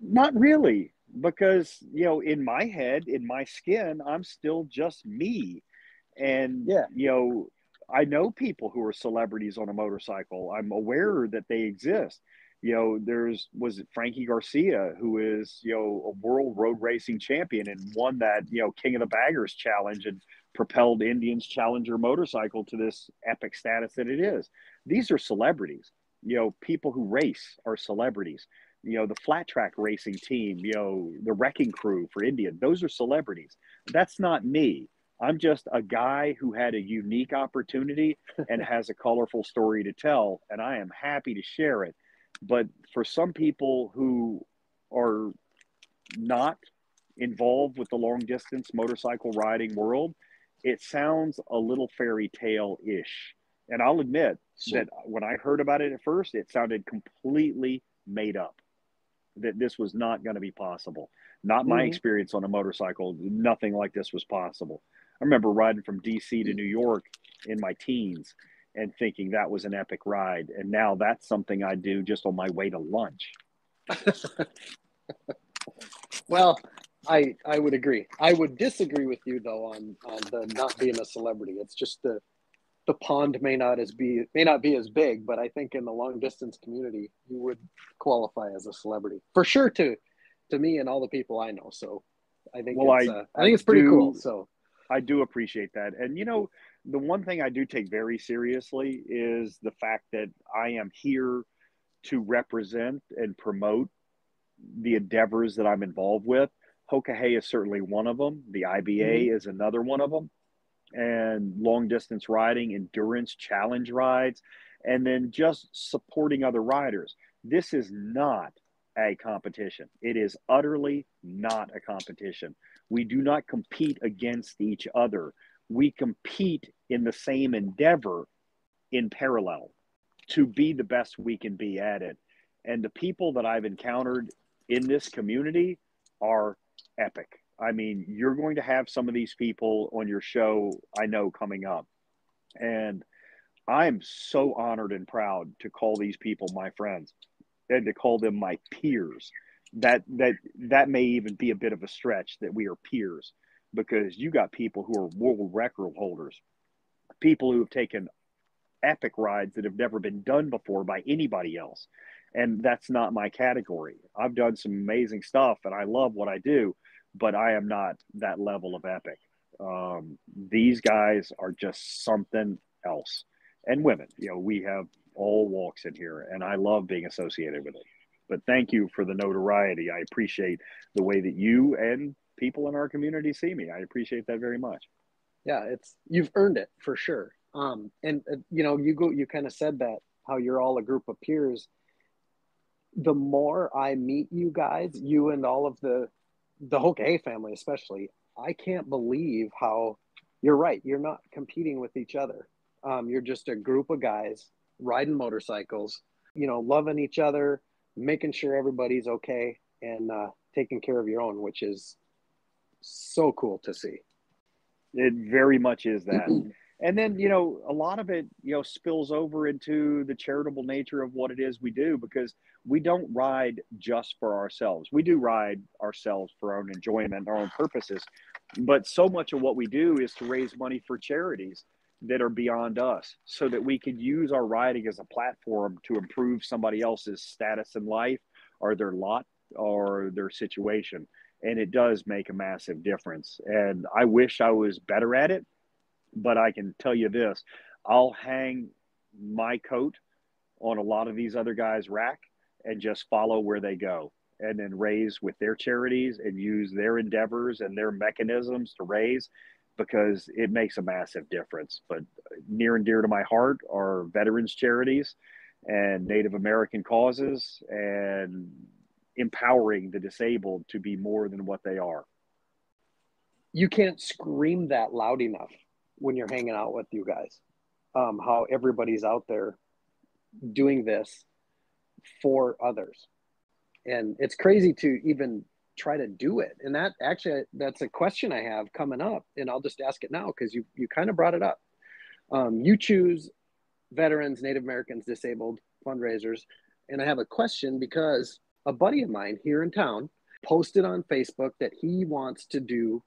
Not really, because, you know, in my head, in my skin, I'm still just me. And, you know, I know people who are celebrities on a motorcycle. I'm aware that they exist. You know, was it Frankie Garcia, who is, you know, a world road racing champion and won that, you know, King of the Baggers challenge and propelled Indian's Challenger motorcycle to this epic status that it is. These are celebrities. You know, people who race are celebrities. the flat track racing team, the wrecking crew for Indian. Those are celebrities. That's not me. I'm just a guy who had a unique opportunity and has a colorful story to tell, and I am happy to share it. But for some people who are not involved with the long distance motorcycle riding world, it sounds a little fairy tale-ish. And I'll admit that when I heard about it at first, it sounded completely made up, that this was not going to be possible. Not my experience on a motorcycle. Nothing like this was possible. I remember riding from DC to New York in my teens and thinking that was an epic ride. And now that's something I do just on my way to lunch. Well, I would agree. I would disagree with you though on the not being a celebrity. It's just the pond may not be as big, but I think in the long distance community you would qualify as a celebrity for sure to me and all the people I know. So I think I think it's pretty cool. So I do appreciate that. And the one thing I do take very seriously is the fact that I am here to represent and promote the endeavors that I'm involved with. Hoka is certainly one of them. The IBA is another one of them. And long distance riding, endurance challenge rides, and then just supporting other riders. This is not a competition. It is utterly not a competition. We do not compete against each other. We compete in the same endeavor in parallel to be the best we can be at it. And the people that I've encountered in this community are epic. I mean, you're going to have some of these people on your show, I know, coming up. And I'm so honored and proud to call these people my friends and to call them my peers. That may even be a bit of a stretch, that we are peers, because you got people who are world record holders, people who have taken epic rides that have never been done before by anybody else. And that's not my category. I've done some amazing stuff and I love what I do, but I am not that level of epic. These guys are just something else. And women, we have all walks in here, and I love being associated with it. But thank you for the notoriety. I appreciate the way that you and people in our community see me. I appreciate that very much. Yeah, you've earned it for sure. You kind of said that, how you're all a group of peers. The more I meet you guys, you and all of the Hoka family especially, I can't believe how you're right. You're not competing with each other. You're just a group of guys riding motorcycles, loving each other, making sure everybody's okay, and taking care of your own, which is so cool to see. It very much is that. And then, a lot of it, spills over into the charitable nature of what it is we do, because we don't ride just for ourselves. We do ride ourselves for our own enjoyment, our own purposes. But so much of what we do is to raise money for charities that are beyond us, so that we can use our riding as a platform to improve somebody else's status in life, or their lot, or their situation. And it does make a massive difference. And I wish I was better at it. But I can tell you this, I'll hang my coat on a lot of these other guys' rack and just follow where they go, and then raise with their charities and use their endeavors and their mechanisms to raise, because it makes a massive difference. But near and dear to my heart are veterans charities and Native American causes, and empowering the disabled to be more than what they are. You can't scream that loud enough when you're hanging out with you guys, how everybody's out there doing this for others. And it's crazy to even try to do it. And that's a question I have coming up, and I'll just ask it now, because you kind of brought it up. You choose veterans, Native Americans, disabled fundraisers. And I have a question, because a buddy of mine here in town posted on Facebook that he wants to do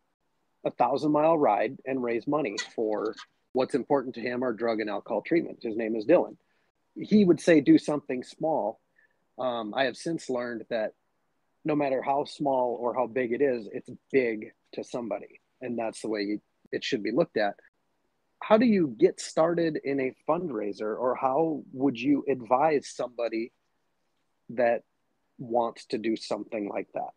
a 1,000-mile ride and raise money for what's important to him, or drug and alcohol treatment. His name is Dylan. He would say do something small. I have since learned that no matter how small or how big it is, it's big to somebody. And that's the way it should be looked at. How do you get started in a fundraiser, or how would you advise somebody that wants to do something like that?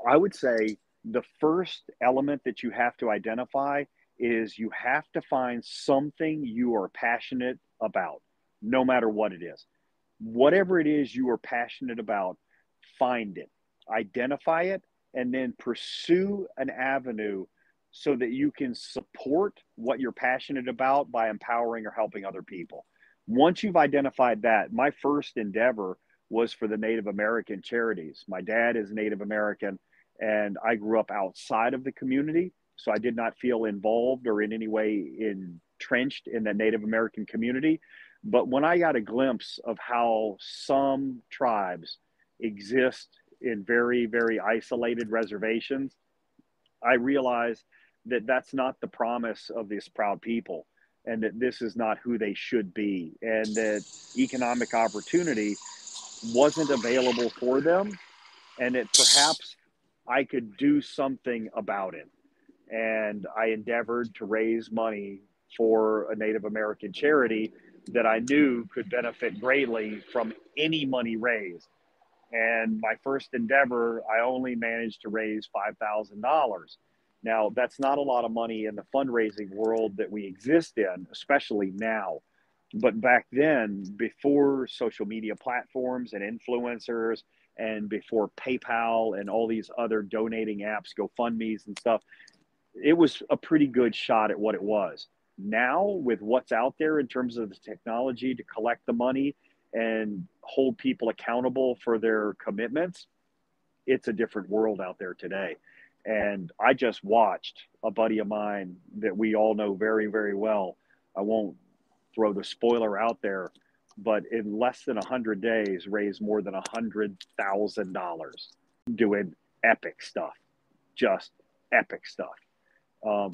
I would say the first element that you have to identify is you have to find something you are passionate about, no matter what it is. Whatever it is you are passionate about, find it, identify it, and then pursue an avenue so that you can support what you're passionate about by empowering or helping other people. Once you've identified that, my first endeavor was for the Native American charities. My dad is Native American, and I grew up outside of the community, so I did not feel involved or in any way entrenched in the Native American community. But when I got a glimpse of how some tribes exist in very, very isolated reservations, I realized that that's not the promise of this proud people, and that this is not who they should be, and that economic opportunity wasn't available for them, and that perhaps I could do something about it. And I endeavored to raise money for a Native American charity that I knew could benefit greatly from any money raised. And my first endeavor, I only managed to raise $5,000. Now, that's not a lot of money in the fundraising world that we exist in, especially now. But back then, before social media platforms and influencers, and before PayPal and all these other donating apps, GoFundMe's and stuff, it was a pretty good shot at what it was. Now, with what's out there in terms of the technology to collect the money and hold people accountable for their commitments, it's a different world out there today. And I just watched a buddy of mine that we all know very, very well. I won't throw the spoiler out there, but in less than 100 days, raised more than $100,000 doing epic stuff, just epic stuff,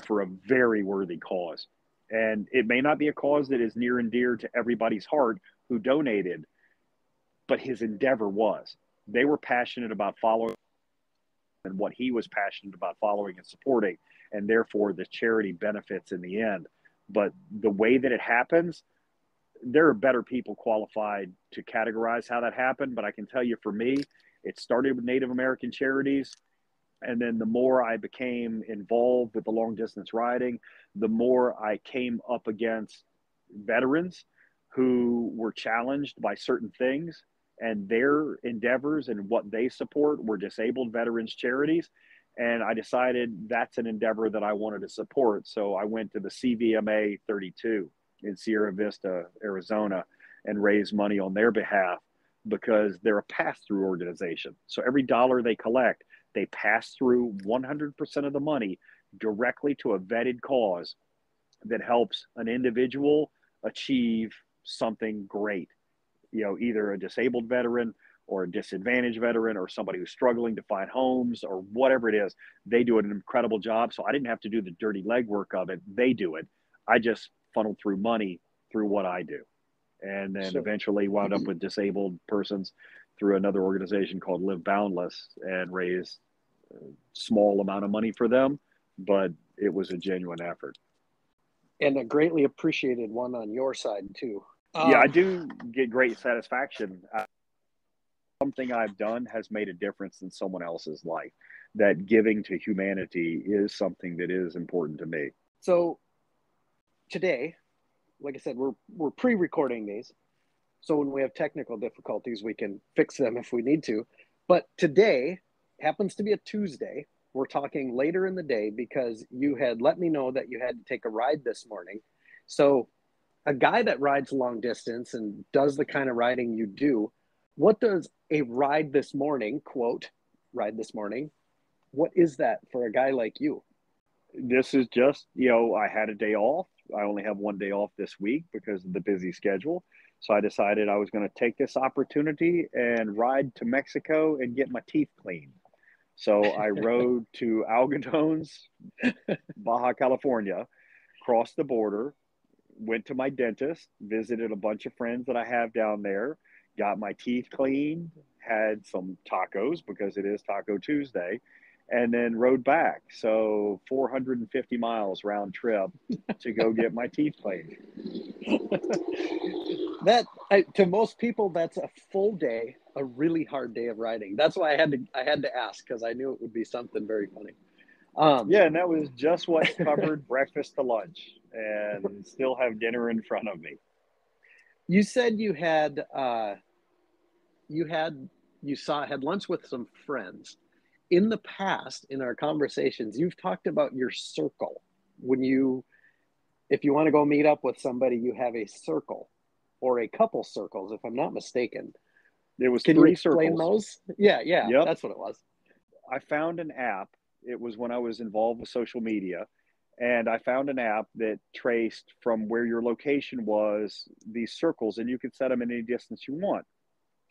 for a very worthy cause. And it may not be a cause that is near and dear to everybody's heart who donated, but his endeavor was. They were passionate about following and what he was passionate about following and supporting, and therefore the charity benefits in the end. But the way that it happens, there are better people qualified to categorize how that happened. But I can tell you, for me, it started with Native American charities. And then the more I became involved with the long distance riding, the more I came up against veterans who were challenged by certain things, and their endeavors and what they support were disabled veterans charities. And I decided that's an endeavor that I wanted to support. So I went to the CVMA 32 in Sierra Vista, Arizona, and raised money on their behalf, because they're a pass-through organization. So every dollar they collect, they pass through 100% of the money directly to a vetted cause that helps an individual achieve something great. You know, either a disabled veteran or a disadvantaged veteran or somebody who's struggling to find homes or whatever it is. They do an incredible job. So I didn't have to do the dirty legwork of it. They do it. I just funneled through money through what I do. And then eventually wound up with disabled persons through another organization called Live Boundless, and raised a small amount of money for them, but it was a genuine effort. And a greatly appreciated one on your side too. Yeah, I do get great satisfaction. Something I've done has made a difference in someone else's life. That giving to humanity is something that is important to me. So today, like I said, we're pre-recording these, so when we have technical difficulties, we can fix them if we need to. But today happens to be a Tuesday. We're talking later in the day because you had let me know that you had to take a ride this morning. So a guy that rides long distance and does the kind of riding you do, what does a ride this morning, quote, ride this morning, what is that for a guy like you? This is just, I had a day off. I only have one day off this week because of the busy schedule. So I decided I was going to take this opportunity and ride to Mexico and get my teeth cleaned. So I rode to Algodones, Baja California, crossed the border, went to my dentist, visited a bunch of friends that I have down there, got my teeth cleaned, had some tacos because it is Taco Tuesday, and then rode back. So 450 miles round trip to go get my teeth cleaned. To most people, that's a full day a really hard day of riding. That's why I had to ask, because I knew it would be something very funny. Yeah, and that was just what covered breakfast to lunch, and still have dinner in front of me. You said had lunch with some friends. In the past, in our conversations, you've talked about your circle. If you want to go meet up with somebody, you have a circle or a couple circles, if I'm not mistaken. There was Can you 3 explain circles. those? Yeah, Yep. that's what it was. I found an app. It was when I was involved with social media. And I found an app that traced from where your location was these circles, and you could set them in any distance you want.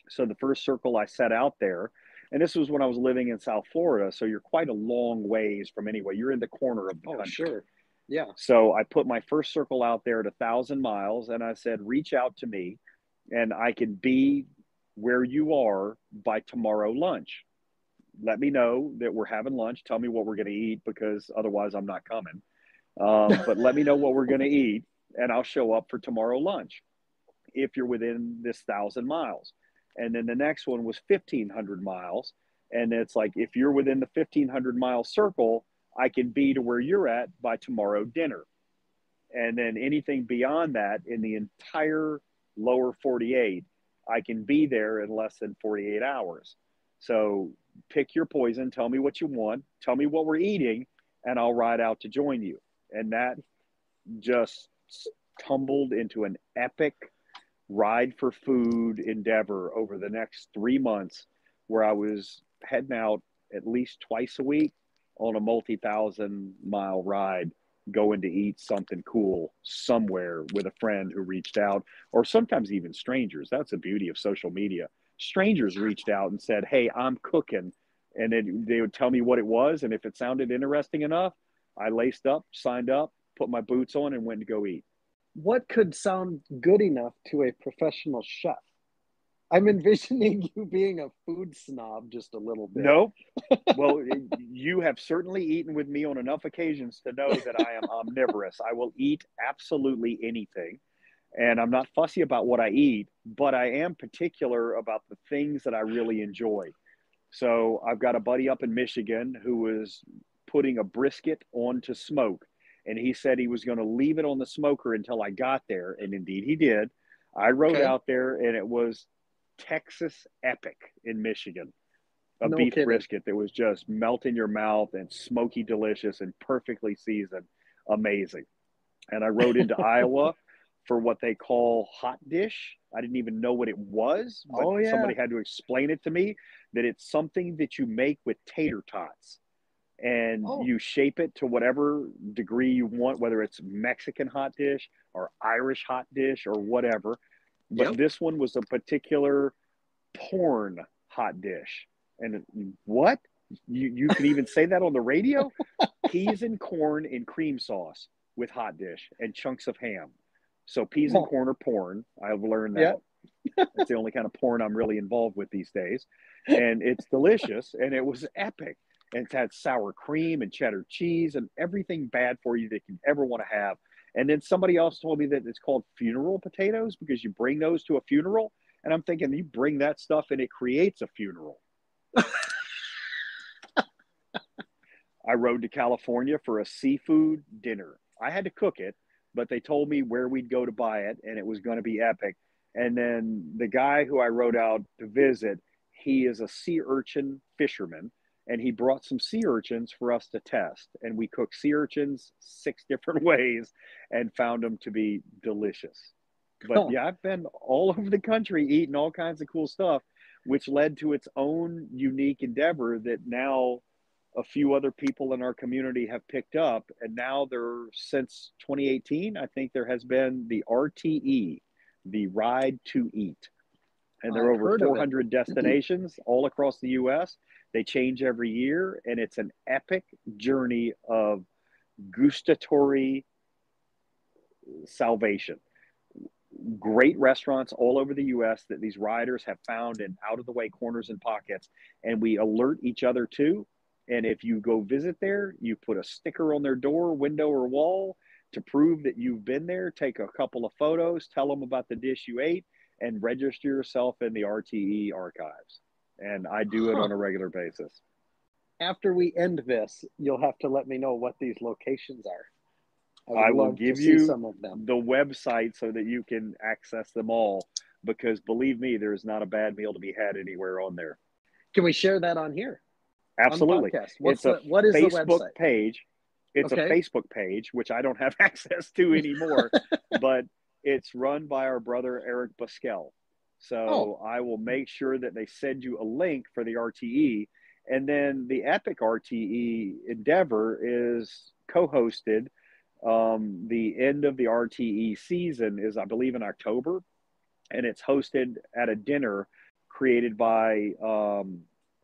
So the first circle I set out there, and this was when I was living in South Florida. So you're quite a long ways from anywhere. You're in the corner of the country. Sure. Yeah. So I put my first circle out there at 1,000 miles, and I said, reach out to me, and I can be where you are by tomorrow lunch. Let me know that we're having lunch. Tell me what we're going to eat, because otherwise I'm not coming. But let me know what we're going to eat, and I'll show up for tomorrow lunch if you're within this 1,000 miles. And then the next one was 1,500 miles. And it's like, if you're within the 1,500-mile circle, I can be to where you're at by tomorrow dinner. And then anything beyond that in the entire lower 48, I can be there in less than 48 hours. So pick your poison. Tell me what you want. Tell me what we're eating, and I'll ride out to join you. And that just tumbled into an epic ride for food endeavor over the next 3 months, where I was heading out at least twice a week on a multi-1,000-mile ride, going to eat something cool somewhere with a friend who reached out, or sometimes even strangers. That's the beauty of social media. Strangers reached out and said, hey, I'm cooking. And then they would tell me what it was. And if it sounded interesting enough, I laced up, signed up, put my boots on, and went to go eat. What could sound good enough to a professional chef? I'm envisioning you being a food snob just a little bit. No. Well, you have certainly eaten with me on enough occasions to know that I am omnivorous. I will eat absolutely anything. And I'm not fussy about what I eat, but I am particular about the things that I really enjoy. So I've got a buddy up in Michigan who was putting a brisket on to smoke. And he said he was going to leave it on the smoker until I got there. And indeed he did. I rode out there, and it was Texas epic in Michigan. A beef brisket that was just melt in your mouth and smoky delicious and perfectly seasoned. Amazing. And I rode into Iowa for what they call hot dish. I didn't even know what it was, but somebody had to explain it to me, that it's something that you make with tater tots. And you shape it to whatever degree you want, whether it's Mexican hot dish or Irish hot dish or whatever. But this one was a particular porn hot dish. And what? You can even say that on the radio? Peas and corn in cream sauce with hot dish and chunks of ham. So peas and corn are porn. I've learned that. It's the only kind of porn I'm really involved with these days. And it's delicious, and it was epic. And it's had sour cream and cheddar cheese and everything bad for you that you ever want to have. And then somebody else told me that it's called funeral potatoes because you bring those to a funeral. And I'm thinking, you bring that stuff and it creates a funeral. I rode to California for a seafood dinner. I had to cook it, but they told me where we'd go to buy it, and it was going to be epic. And then the guy who I rode out to visit, he is a sea urchin fisherman, and he brought some sea urchins for us to test. And we cooked sea urchins 6 different ways and found them to be delicious. But yeah, I've been all over the country eating all kinds of cool stuff, which led to its own unique endeavor that now a few other people in our community have picked up. And now since 2018, I think there has been the RTE, the Ride to Eat. And there are over 400 destinations all across the U.S. They change every year, and it's an epic journey of gustatory salvation. Great restaurants all over the U.S. that these riders have found in out-of-the-way corners and pockets, and we alert each other to. And if you go visit there, you put a sticker on their door, window, or wall to prove that you've been there. Take a couple of photos, tell them about the dish you ate, and register yourself in the RTE archives. And I do it on a regular basis. After we end this, you'll have to let me know what these locations are. I will give you some of them. the website so that you can access them all, because believe me, there is not a bad meal to be had anywhere on there. Can we share that on here? Absolutely. On What is the Facebook website? Page. It's a Facebook page, which I don't have access to anymore, but it's run by our brother, Eric Busquel. So I will make sure that they send you a link for the RTE. And then the Epic RTE endeavor is co-hosted. The end of the RTE season is, I believe, in October, and it's hosted at a dinner created by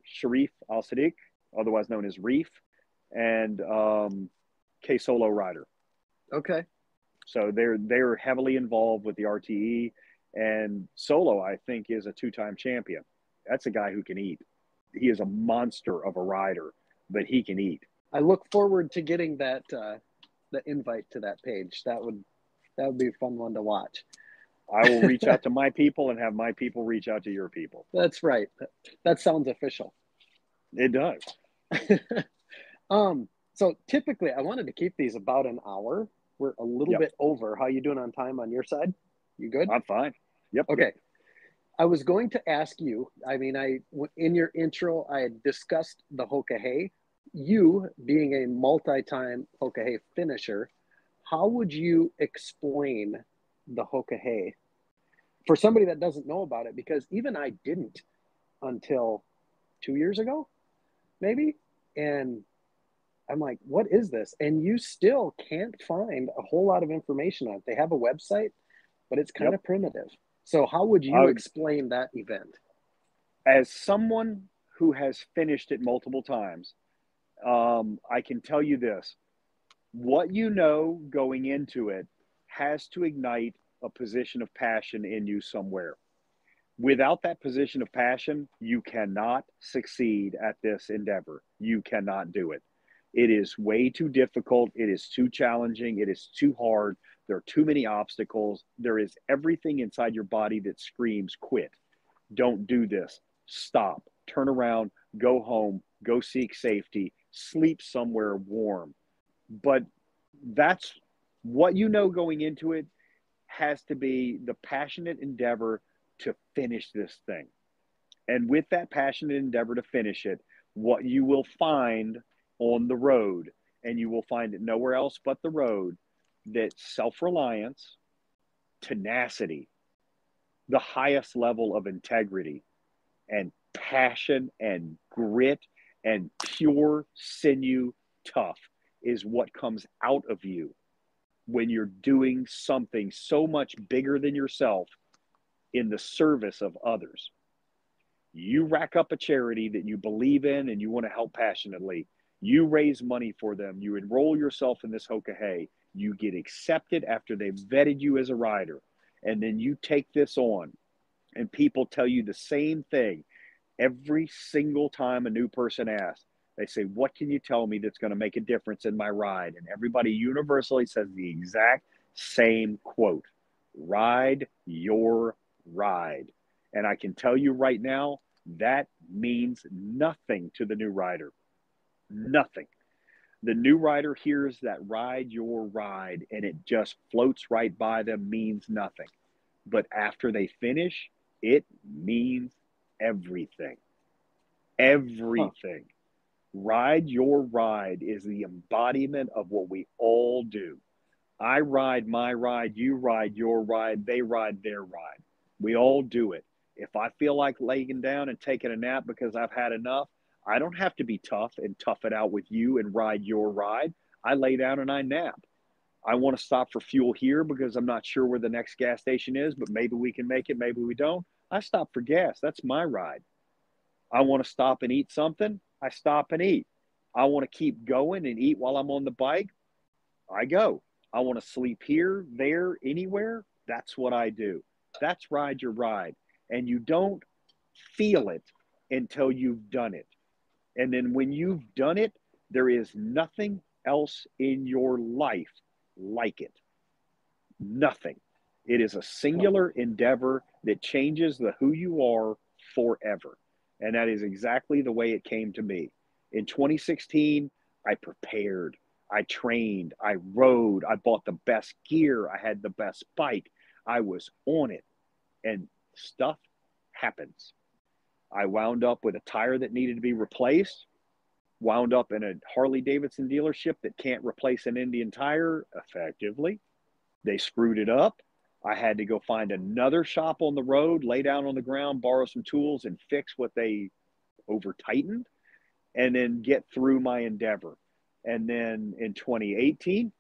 Sharif Al-Sadiq, otherwise known as Reef, and K Solo Rider. Okay. So they're heavily involved with the RTE, and Solo, I think, is a 2-time champion. That's a guy who can eat. He is a monster of a rider, but he can eat. I look forward to getting that the invite to that page. That would be a fun one to watch. I will reach out to my people and have my people reach out to your people. That's right. That sounds official. It does. So typically I wanted to keep these about an hour. We're a little bit over. How you doing on time on your side? You good? I'm fine. Yep. Okay. Yep. I was going to ask you, in your intro, I had discussed the Hoka Hey. You being a multi-time Hoka Hey finisher, how would you explain the Hoka Hey for somebody that doesn't know about it? Because even I didn't until 2 years ago, maybe. And I'm like, what is this? And you still can't find a whole lot of information on it. They have a website, but it's kind of primitive. So how would you explain that event? As someone who has finished it multiple times, I can tell you this. What you know going into it has to ignite a position of passion in you somewhere. Without that position of passion, you cannot succeed at this endeavor. You cannot do it. It is way too difficult. It is too challenging. It is too hard. There are too many obstacles. There is everything inside your body that screams, quit. Don't do this. Stop. Turn around. Go home. Go seek safety. Sleep somewhere warm. But that's what you know going into it has to be the passionate endeavor to finish this thing. And with that passionate endeavor to finish it, what you will find on the road, and you will find it nowhere else but the road, that self-reliance, tenacity, the highest level of integrity and passion and grit and pure sinew tough is what comes out of you when you're doing something so much bigger than yourself in the service of others. You rack up a charity that you believe in and you want to help passionately. You raise money for them. You enroll yourself in this Hoka Hey. You get accepted after they've vetted you as a rider. And then you take this on. And people tell you the same thing every single time a new person asks. They say, what can you tell me that's going to make a difference in my ride? And everybody universally says the exact same quote: ride your ride. And I can tell you right now, that means nothing to the new rider. Nothing. The new rider hears that ride your ride and it just floats right by them, means nothing. But after they finish, it means everything. Everything. Ride your ride is the embodiment of what we all do. I ride my ride, you ride your ride, they ride their ride. We all do it. If I feel like laying down and taking a nap because I've had enough, I don't have to be tough and tough it out with you and ride your ride. I lay down and I nap. I want to stop for fuel here because I'm not sure where the next gas station is, but maybe we can make it, maybe we don't. I stop for gas. That's my ride. I want to stop and eat something. I stop and eat. I want to keep going and eat while I'm on the bike. I go. I want to sleep here, there, anywhere. That's what I do. That's ride your ride. And you don't feel it until you've done it. And then when you've done it, there is nothing else in your life like it. Nothing. It is a singular endeavor that changes the who you are forever. And that is exactly the way it came to me. In 2016, I prepared, I trained, I rode, I bought the best gear, I had the best bike, I was on it, and stuff happens. I wound up with a tire that needed to be replaced, wound up in a Harley Davidson dealership that can't replace an Indian tire effectively. They screwed it up. I had to go find another shop on the road, lay down on the ground, borrow some tools, and fix what they over tightened, and then get through my endeavor. And then in 2018,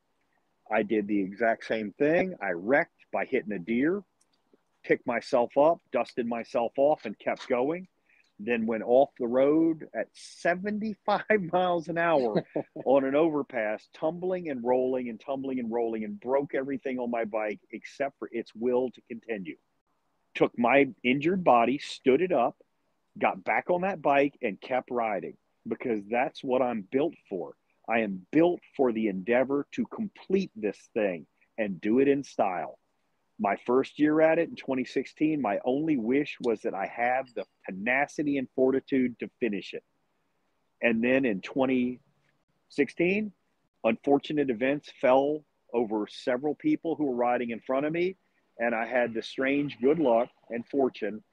I did the exact same thing. I wrecked by hitting a deer, picked myself up, dusted myself off, and kept going. Then went off the road at 75 miles an hour on an overpass, tumbling and rolling and tumbling and rolling, and broke everything on my bike except for its will to continue. Took my injured body, stood it up, got back on that bike, and kept riding, because that's what I'm built for. I am built for the endeavor to complete this thing and do it in style. My first year at it in 2016, my only wish was that I have the tenacity and fortitude to finish it. And then in 2016, unfortunate events fell over several people who were riding in front of me. And I had the strange good luck and fortune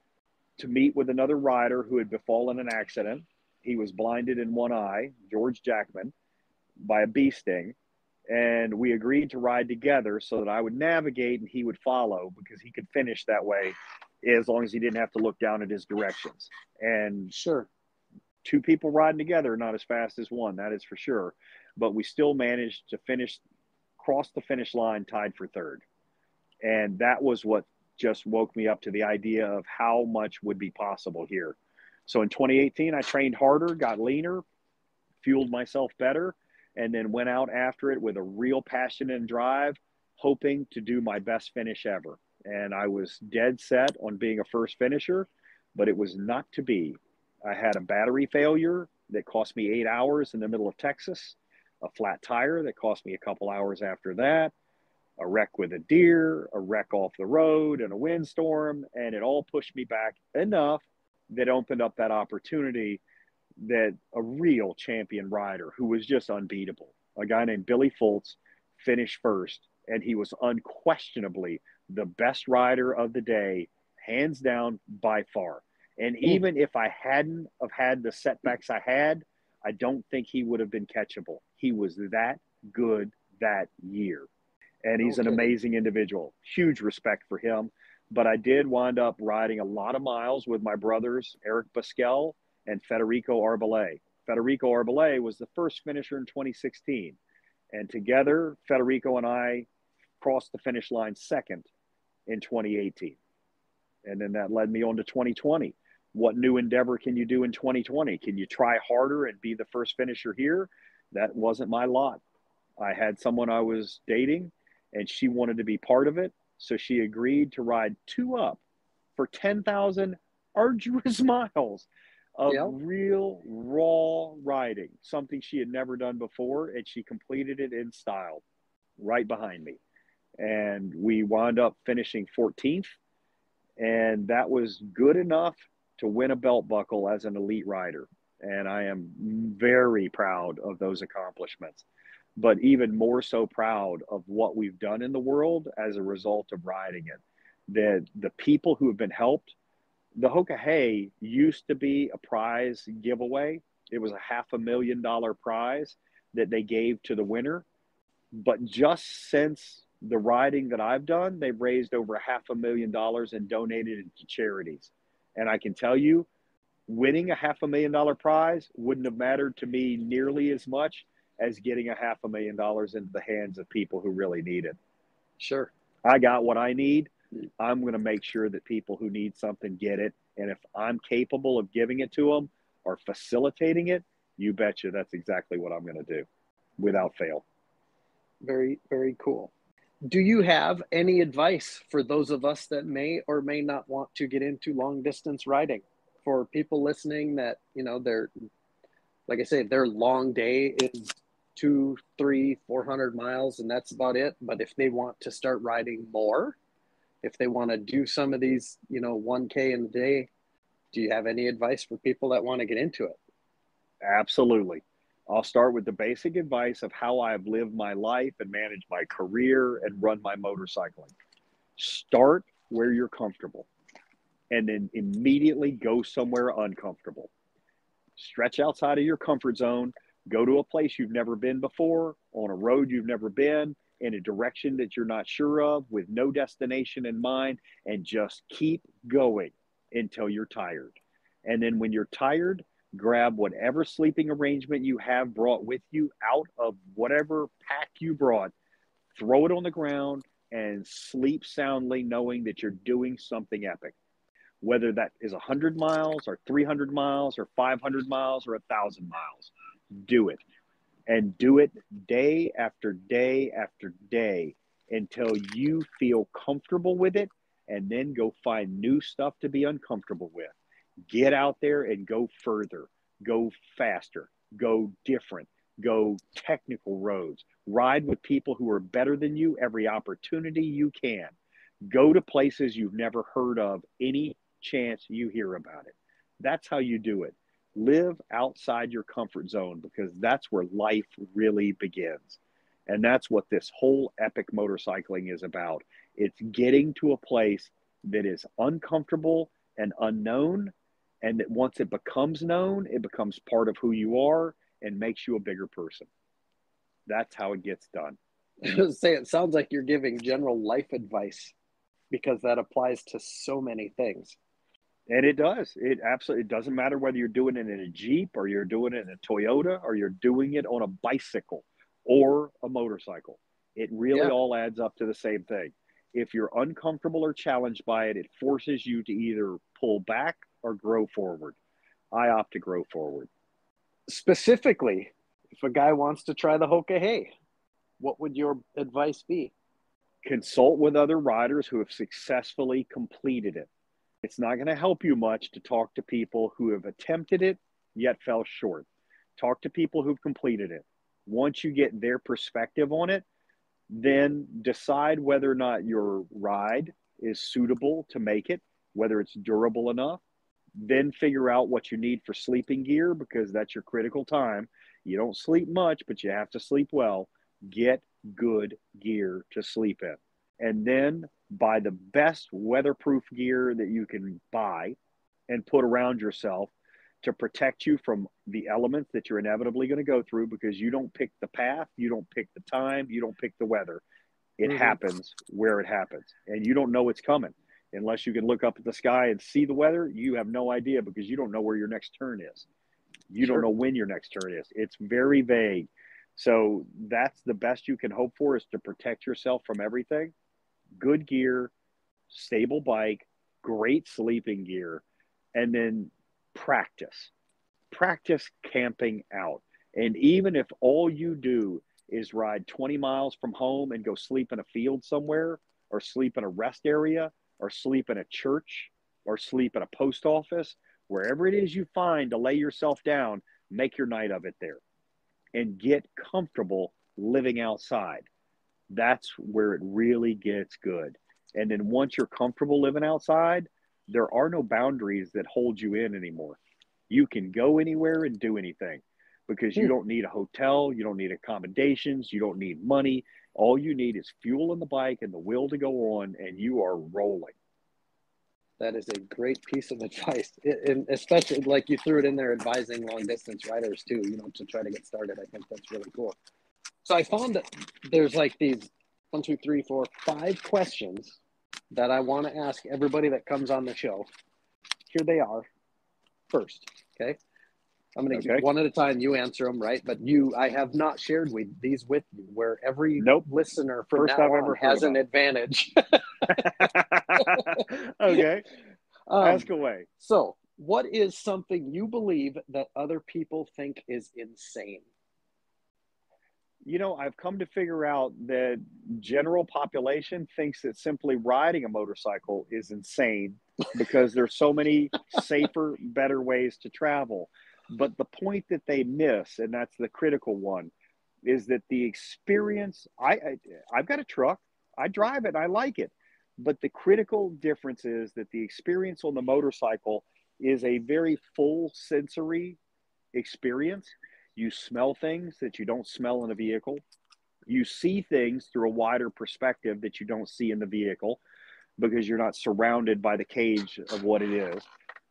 to meet with another rider who had befallen an accident. He was blinded in one eye, George Jackman, by a bee sting. And we agreed to ride together so that I would navigate and he would follow, because he could finish that way as long as he didn't have to look down at his directions. And sure, two people riding together, not as fast as one, that is for sure. But we still managed to cross the finish line tied for third. And that was what just woke me up to the idea of how much would be possible here. So in 2018, I trained harder, got leaner, fueled myself better, and then went out after it with a real passion and drive, hoping to do my best finish ever. And I was dead set on being a first finisher, but it was not to be. I had a battery failure that cost me 8 hours in the middle of Texas, a flat tire that cost me a couple hours after that, a wreck with a deer, a wreck off the road, and a windstorm, and it all pushed me back enough that opened up that opportunity that a real champion rider who was just unbeatable, a guy named Billy Fultz, finished first, and he was unquestionably the best rider of the day, hands down, by far. And even if I hadn't have had the setbacks I had, I don't think he would have been catchable. He was that good that year. And he's an amazing individual. Huge respect for him. But I did wind up riding a lot of miles with my brothers, Eric Basquel and Federico Arbolé. Federico Arbolé was the first finisher in 2016. And together, Federico and I crossed the finish line second in 2018. And then that led me on to 2020. What new endeavor can you do in 2020? Can you try harder and be the first finisher here? That wasn't my lot. I had someone I was dating, and she wanted to be part of it. So she agreed to ride 2 up for 10,000 arduous miles of real raw riding, something she had never done before. And she completed it in style right behind me. And we wound up finishing 14th. And that was good enough to win a belt buckle as an elite rider. And I am very proud of those accomplishments, but even more so proud of what we've done in the world as a result of riding it. The people who have been helped, the Hoka Hey used to be a prize giveaway. It was a $500,000 prize that they gave to the winner. But just since the riding that I've done, they've raised over $500,000 and donated it to charities. And I can tell you, winning a $500,000 prize wouldn't have mattered to me nearly as much as getting a $500,000 into the hands of people who really need it. Sure. I got what I need. I'm going to make sure that people who need something get it. And if I'm capable of giving it to them or facilitating it, you betcha that's exactly what I'm going to do without fail. Very, very cool. Do you have any advice for those of us that may or may not want to get into long distance riding? For people listening that, you know, they're, like I say, their long day is 200, 300, 400 miles, and that's about it. But if they want to start riding more, if they want to do some of these, 1K in a day, do you have any advice for people that want to get into it? Absolutely. I'll start with the basic advice of how I've lived my life and managed my career and run my motorcycling. Start where you're comfortable and then immediately go somewhere uncomfortable. Stretch outside of your comfort zone, go to a place you've never been before, on a road you've never been, in a direction that you're not sure of, with no destination in mind, and just keep going until you're tired. And then when you're tired, grab whatever sleeping arrangement you have brought with you out of whatever pack you brought, throw it on the ground, and sleep soundly knowing that you're doing something epic. Whether that is 100 miles or 300 miles or 500 miles or 1,000 miles, do it. And do it day after day after day until you feel comfortable with it, and then go find new stuff to be uncomfortable with. Get out there and go further, go faster, go different, go technical roads, ride with people who are better than you every opportunity you can. Go to places you've never heard of any chance you hear about it. That's how you do it. Live outside your comfort zone, because that's where life really begins. And that's what this whole epic motorcycling is about. It's getting to a place that is uncomfortable and unknown, and that once it becomes known, it becomes part of who you are and makes you a bigger person. That's how it gets done. Say, it sounds like you're giving general life advice, because that applies to so many things. And it does. It absolutely, it doesn't matter whether you're doing it in a Jeep or you're doing it in a Toyota or you're doing it on a bicycle or a motorcycle. It really all adds up to the same thing. If you're uncomfortable or challenged by it, it forces you to either pull back or grow forward. I opt to grow forward. Specifically, if a guy wants to try the Hoka Hey, what would your advice be? Consult with other riders who have successfully completed it. It's not going to help you much to talk to people who have attempted it yet fell short. Talk to people who've completed it. Once you get their perspective on it, then decide whether or not your ride is suitable to make it, whether it's durable enough. Then figure out what you need for sleeping gear, because that's your critical time. You don't sleep much, but you have to sleep well. Get good gear to sleep in. And then buy the best weatherproof gear that you can buy and put around yourself to protect you from the elements that you're inevitably going to go through, because you don't pick the path, you don't pick the time, you don't pick the weather. It happens where it happens, and you don't know it's coming. Unless you can look up at the sky and see the weather, you have no idea, because you don't know where your next turn is. You don't know when your next turn is. It's very vague. So that's the best you can hope for, is to protect yourself from everything. Good gear, stable bike, great sleeping gear, and then practice camping out. And even if all you do is ride 20 miles from home and go sleep in a field somewhere, or sleep in a rest area, or sleep in a church, or sleep at a post office, wherever it is you find to lay yourself down, make your night of it there and get comfortable living outside. That's where it really gets good. And then once you're comfortable living outside, there are no boundaries that hold you in anymore. You can go anywhere and do anything, because you don't need a hotel, you don't need accommodations, you don't need money. All you need is fuel in the bike and the will to go on, and you are rolling. That is a great piece of advice, and especially like you threw it in there, advising long distance riders too, to try to get started. I think that's really cool. So I found that there's like these 1, 2, 3, 4, 5 questions that I want to ask everybody that comes on the show. Here they are. First, okay? I'm going to do one at a time. You answer them, right? But I have not shared these with you, where every listener from now on has an advantage. Okay. Ask away. So, what is something you believe that other people think is insane? I've come to figure out that general population thinks that simply riding a motorcycle is insane, because there's so many safer, better ways to travel. But the point that they miss, and that's the critical one, is that the experience, I've got a truck, I drive it, I like it. But the critical difference is that the experience on the motorcycle is a very full sensory experience. You smell things that you don't smell in a vehicle. You see things through a wider perspective that you don't see in the vehicle because you're not surrounded by the cage of what it is.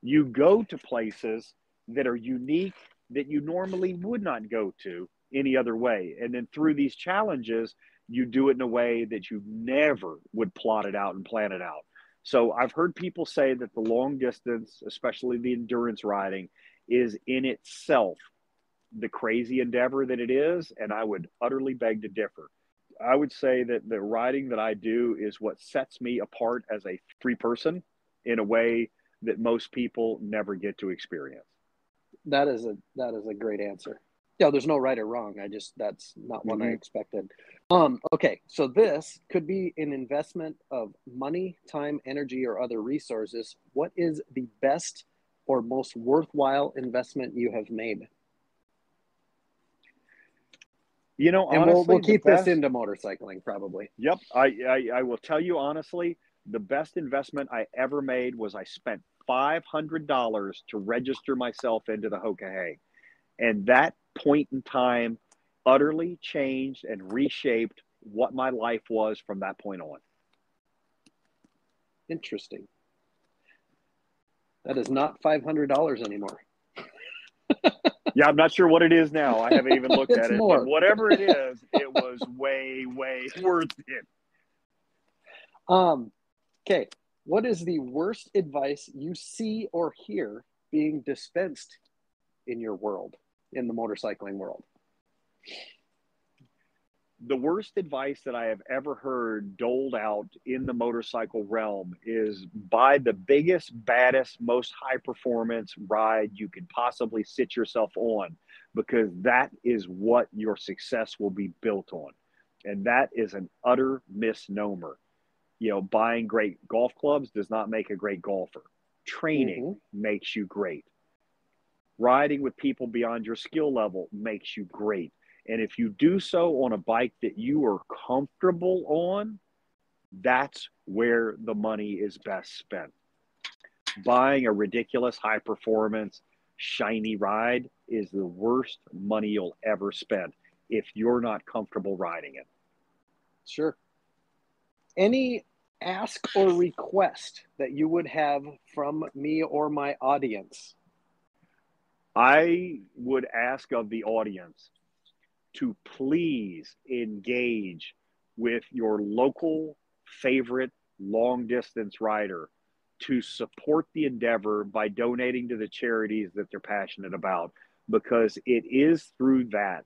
You go to places that are unique that you normally would not go to any other way. And then through these challenges, you do it in a way that you never would plot it out and plan it out. So I've heard people say that the long distance, especially the endurance riding, is in itself the crazy endeavor that it is. And I would utterly beg to differ. I would say that the riding that I do is what sets me apart as a free person in a way that most people never get to experience. That is a great answer. Yeah, there's no right or wrong. That's not one I expected. Okay, so this could be an investment of money, time, energy, or other resources. What is the best or most worthwhile investment you have made? You know, and honestly, we'll keep this into motorcycling probably. Yep. I will tell you honestly, the best investment I ever made was I spent $500 to register myself into the Hoka. And that point in time utterly changed and reshaped what my life was from that point on. Interesting. That is not $500 anymore. Yeah, I'm not sure what it is now. I haven't even looked at it. More. But whatever it is, it was way, way worth it. Okay. What is the worst advice you see or hear being dispensed in your world, in the motorcycling world? The worst advice that I have ever heard doled out in the motorcycle realm is buy the biggest, baddest, most high performance ride you could possibly sit yourself on, because that is what your success will be built on. And that is an utter misnomer. You know, buying great golf clubs does not make a great golfer. Training makes you great. Riding with people beyond your skill level makes you great. And if you do so on a bike that you are comfortable on, that's where the money is best spent. Buying a ridiculous high performance, shiny ride is the worst money you'll ever spend if you're not comfortable riding it. Sure. Any ask or request that you would have from me or my audience? I would ask of the audience to please engage with your local favorite long distance rider to support the endeavor by donating to the charities that they're passionate about, because it is through that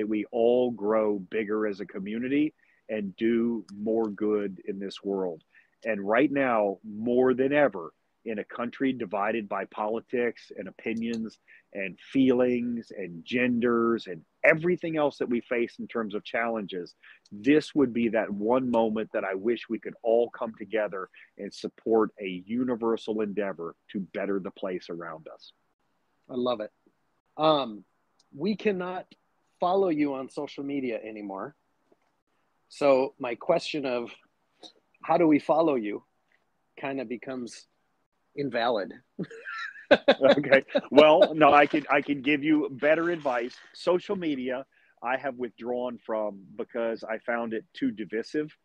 we all grow bigger as a community and do more good in this world. And right now, more than ever, in a country divided by politics and opinions and feelings and genders and everything else that we face in terms of challenges, this would be that one moment that I wish we could all come together and support a universal endeavor to better the place around us. I love it. We cannot follow you on social media anymore. So my question of how do we follow you kind of becomes invalid. Okay. Well, no, I can give you better advice. Social media, I have withdrawn from because I found it too divisive,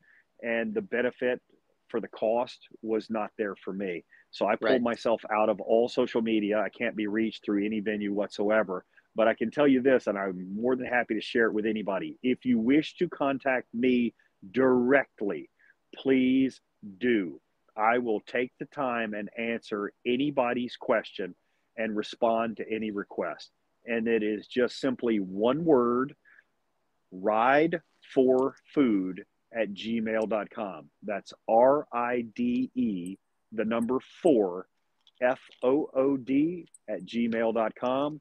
and the benefit for the cost was not there for me. So I pulled myself out of all social media. I can't be reached through any venue whatsoever. But I can tell you this, and I'm more than happy to share it with anybody. If you wish to contact me directly, please do. I will take the time and answer anybody's question and respond to any request. And it is just simply one word, rideforfood@gmail.com. That's RIDE, the number 4, FOOD@gmail.com.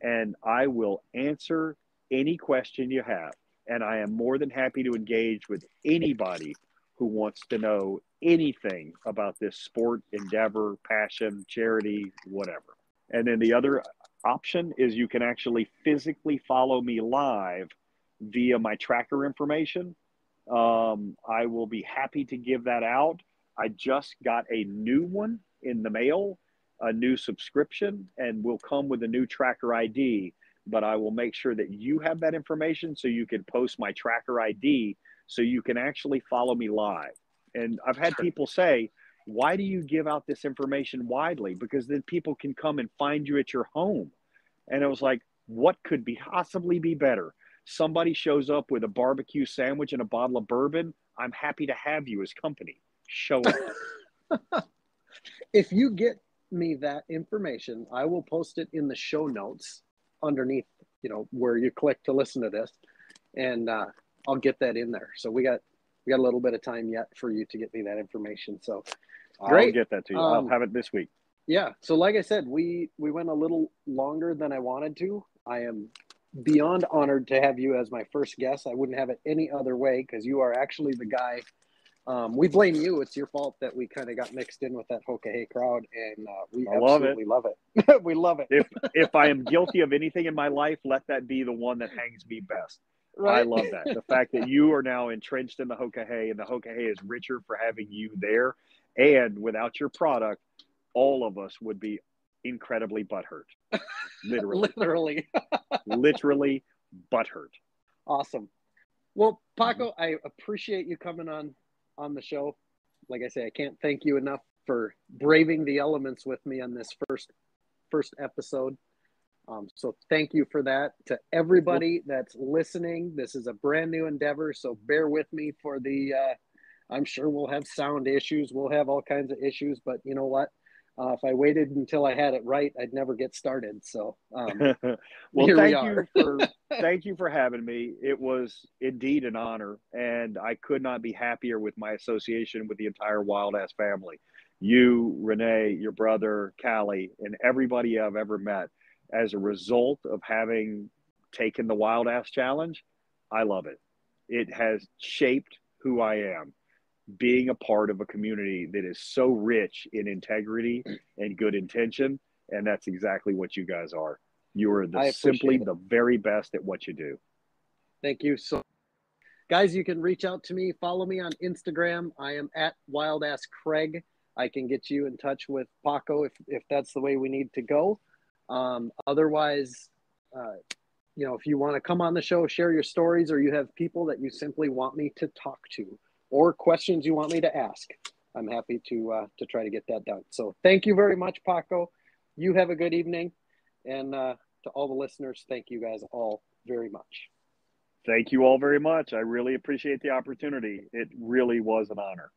And I will answer any question you have. And I am more than happy to engage with anybody who wants to know anything about this sport, endeavor, passion, charity, whatever. And then the other option is you can actually physically follow me live via my tracker information. I will be happy to give that out. I just got a new one in the mail, a new subscription, and will come with a new tracker ID. But I will make sure that you have that information so you can post my tracker ID so you can actually follow me live. And I've had people say, why do you give out this information widely? Because then people can come and find you at your home. And I was like, what could possibly be better? Somebody shows up with a barbecue sandwich and a bottle of bourbon. I'm happy to have you as company. Show up. If you get me that information, I will post it in the show notes underneath, where you click to listen to this, and I'll get that in there. So we got a little bit of time yet for you to get me that information. So great. I'll get that to you. I'll have it this week. Yeah. So like I said, we went a little longer than I wanted to. I am beyond honored to have you as my first guest. I wouldn't have it any other way because you are actually the guy. We blame you. It's your fault that we kind of got mixed in with that Hoka crowd, and we absolutely love it. We love it. If I am guilty of anything in my life, let that be the one that hangs me best. Right? I love that. The fact that you are now entrenched in the Hoka and the Hoka is richer for having you there. And without your product, all of us would be incredibly butthurt. Literally. Literally butthurt. Awesome. Well, Paco, I appreciate you coming on the show. Like I say, I can't thank you enough for braving the elements with me on this first episode. So thank you for that. To everybody that's listening, this is a brand new endeavor, so bear with me for the I'm sure we'll have sound issues, we'll have all kinds of issues, but you know what, if I waited until I had it right, I'd never get started. So well, thank you for having me. It was indeed an honor, and I could not be happier with my association with the entire Wild Ass family. You, Renee, your brother, Callie, and everybody I've ever met. As a result of having taken the Wild Ass Challenge, I love it. It has shaped who I am, being a part of a community that is so rich in integrity and good intention. And that's exactly what you guys are. You are simply the very best at what you do. Thank you. So guys, you can reach out to me, follow me on Instagram. I am at Wild Ass Craig. I can get you in touch with Paco if that's the way we need to go. Otherwise, if you want to come on the show, share your stories, or you have people that you simply want me to talk to, or questions you want me to ask, I'm happy to try to get that done. So thank you very much, Paco. You have a good evening. And to all the listeners, thank you guys all very much. Thank you all very much. I really appreciate the opportunity. It really was an honor.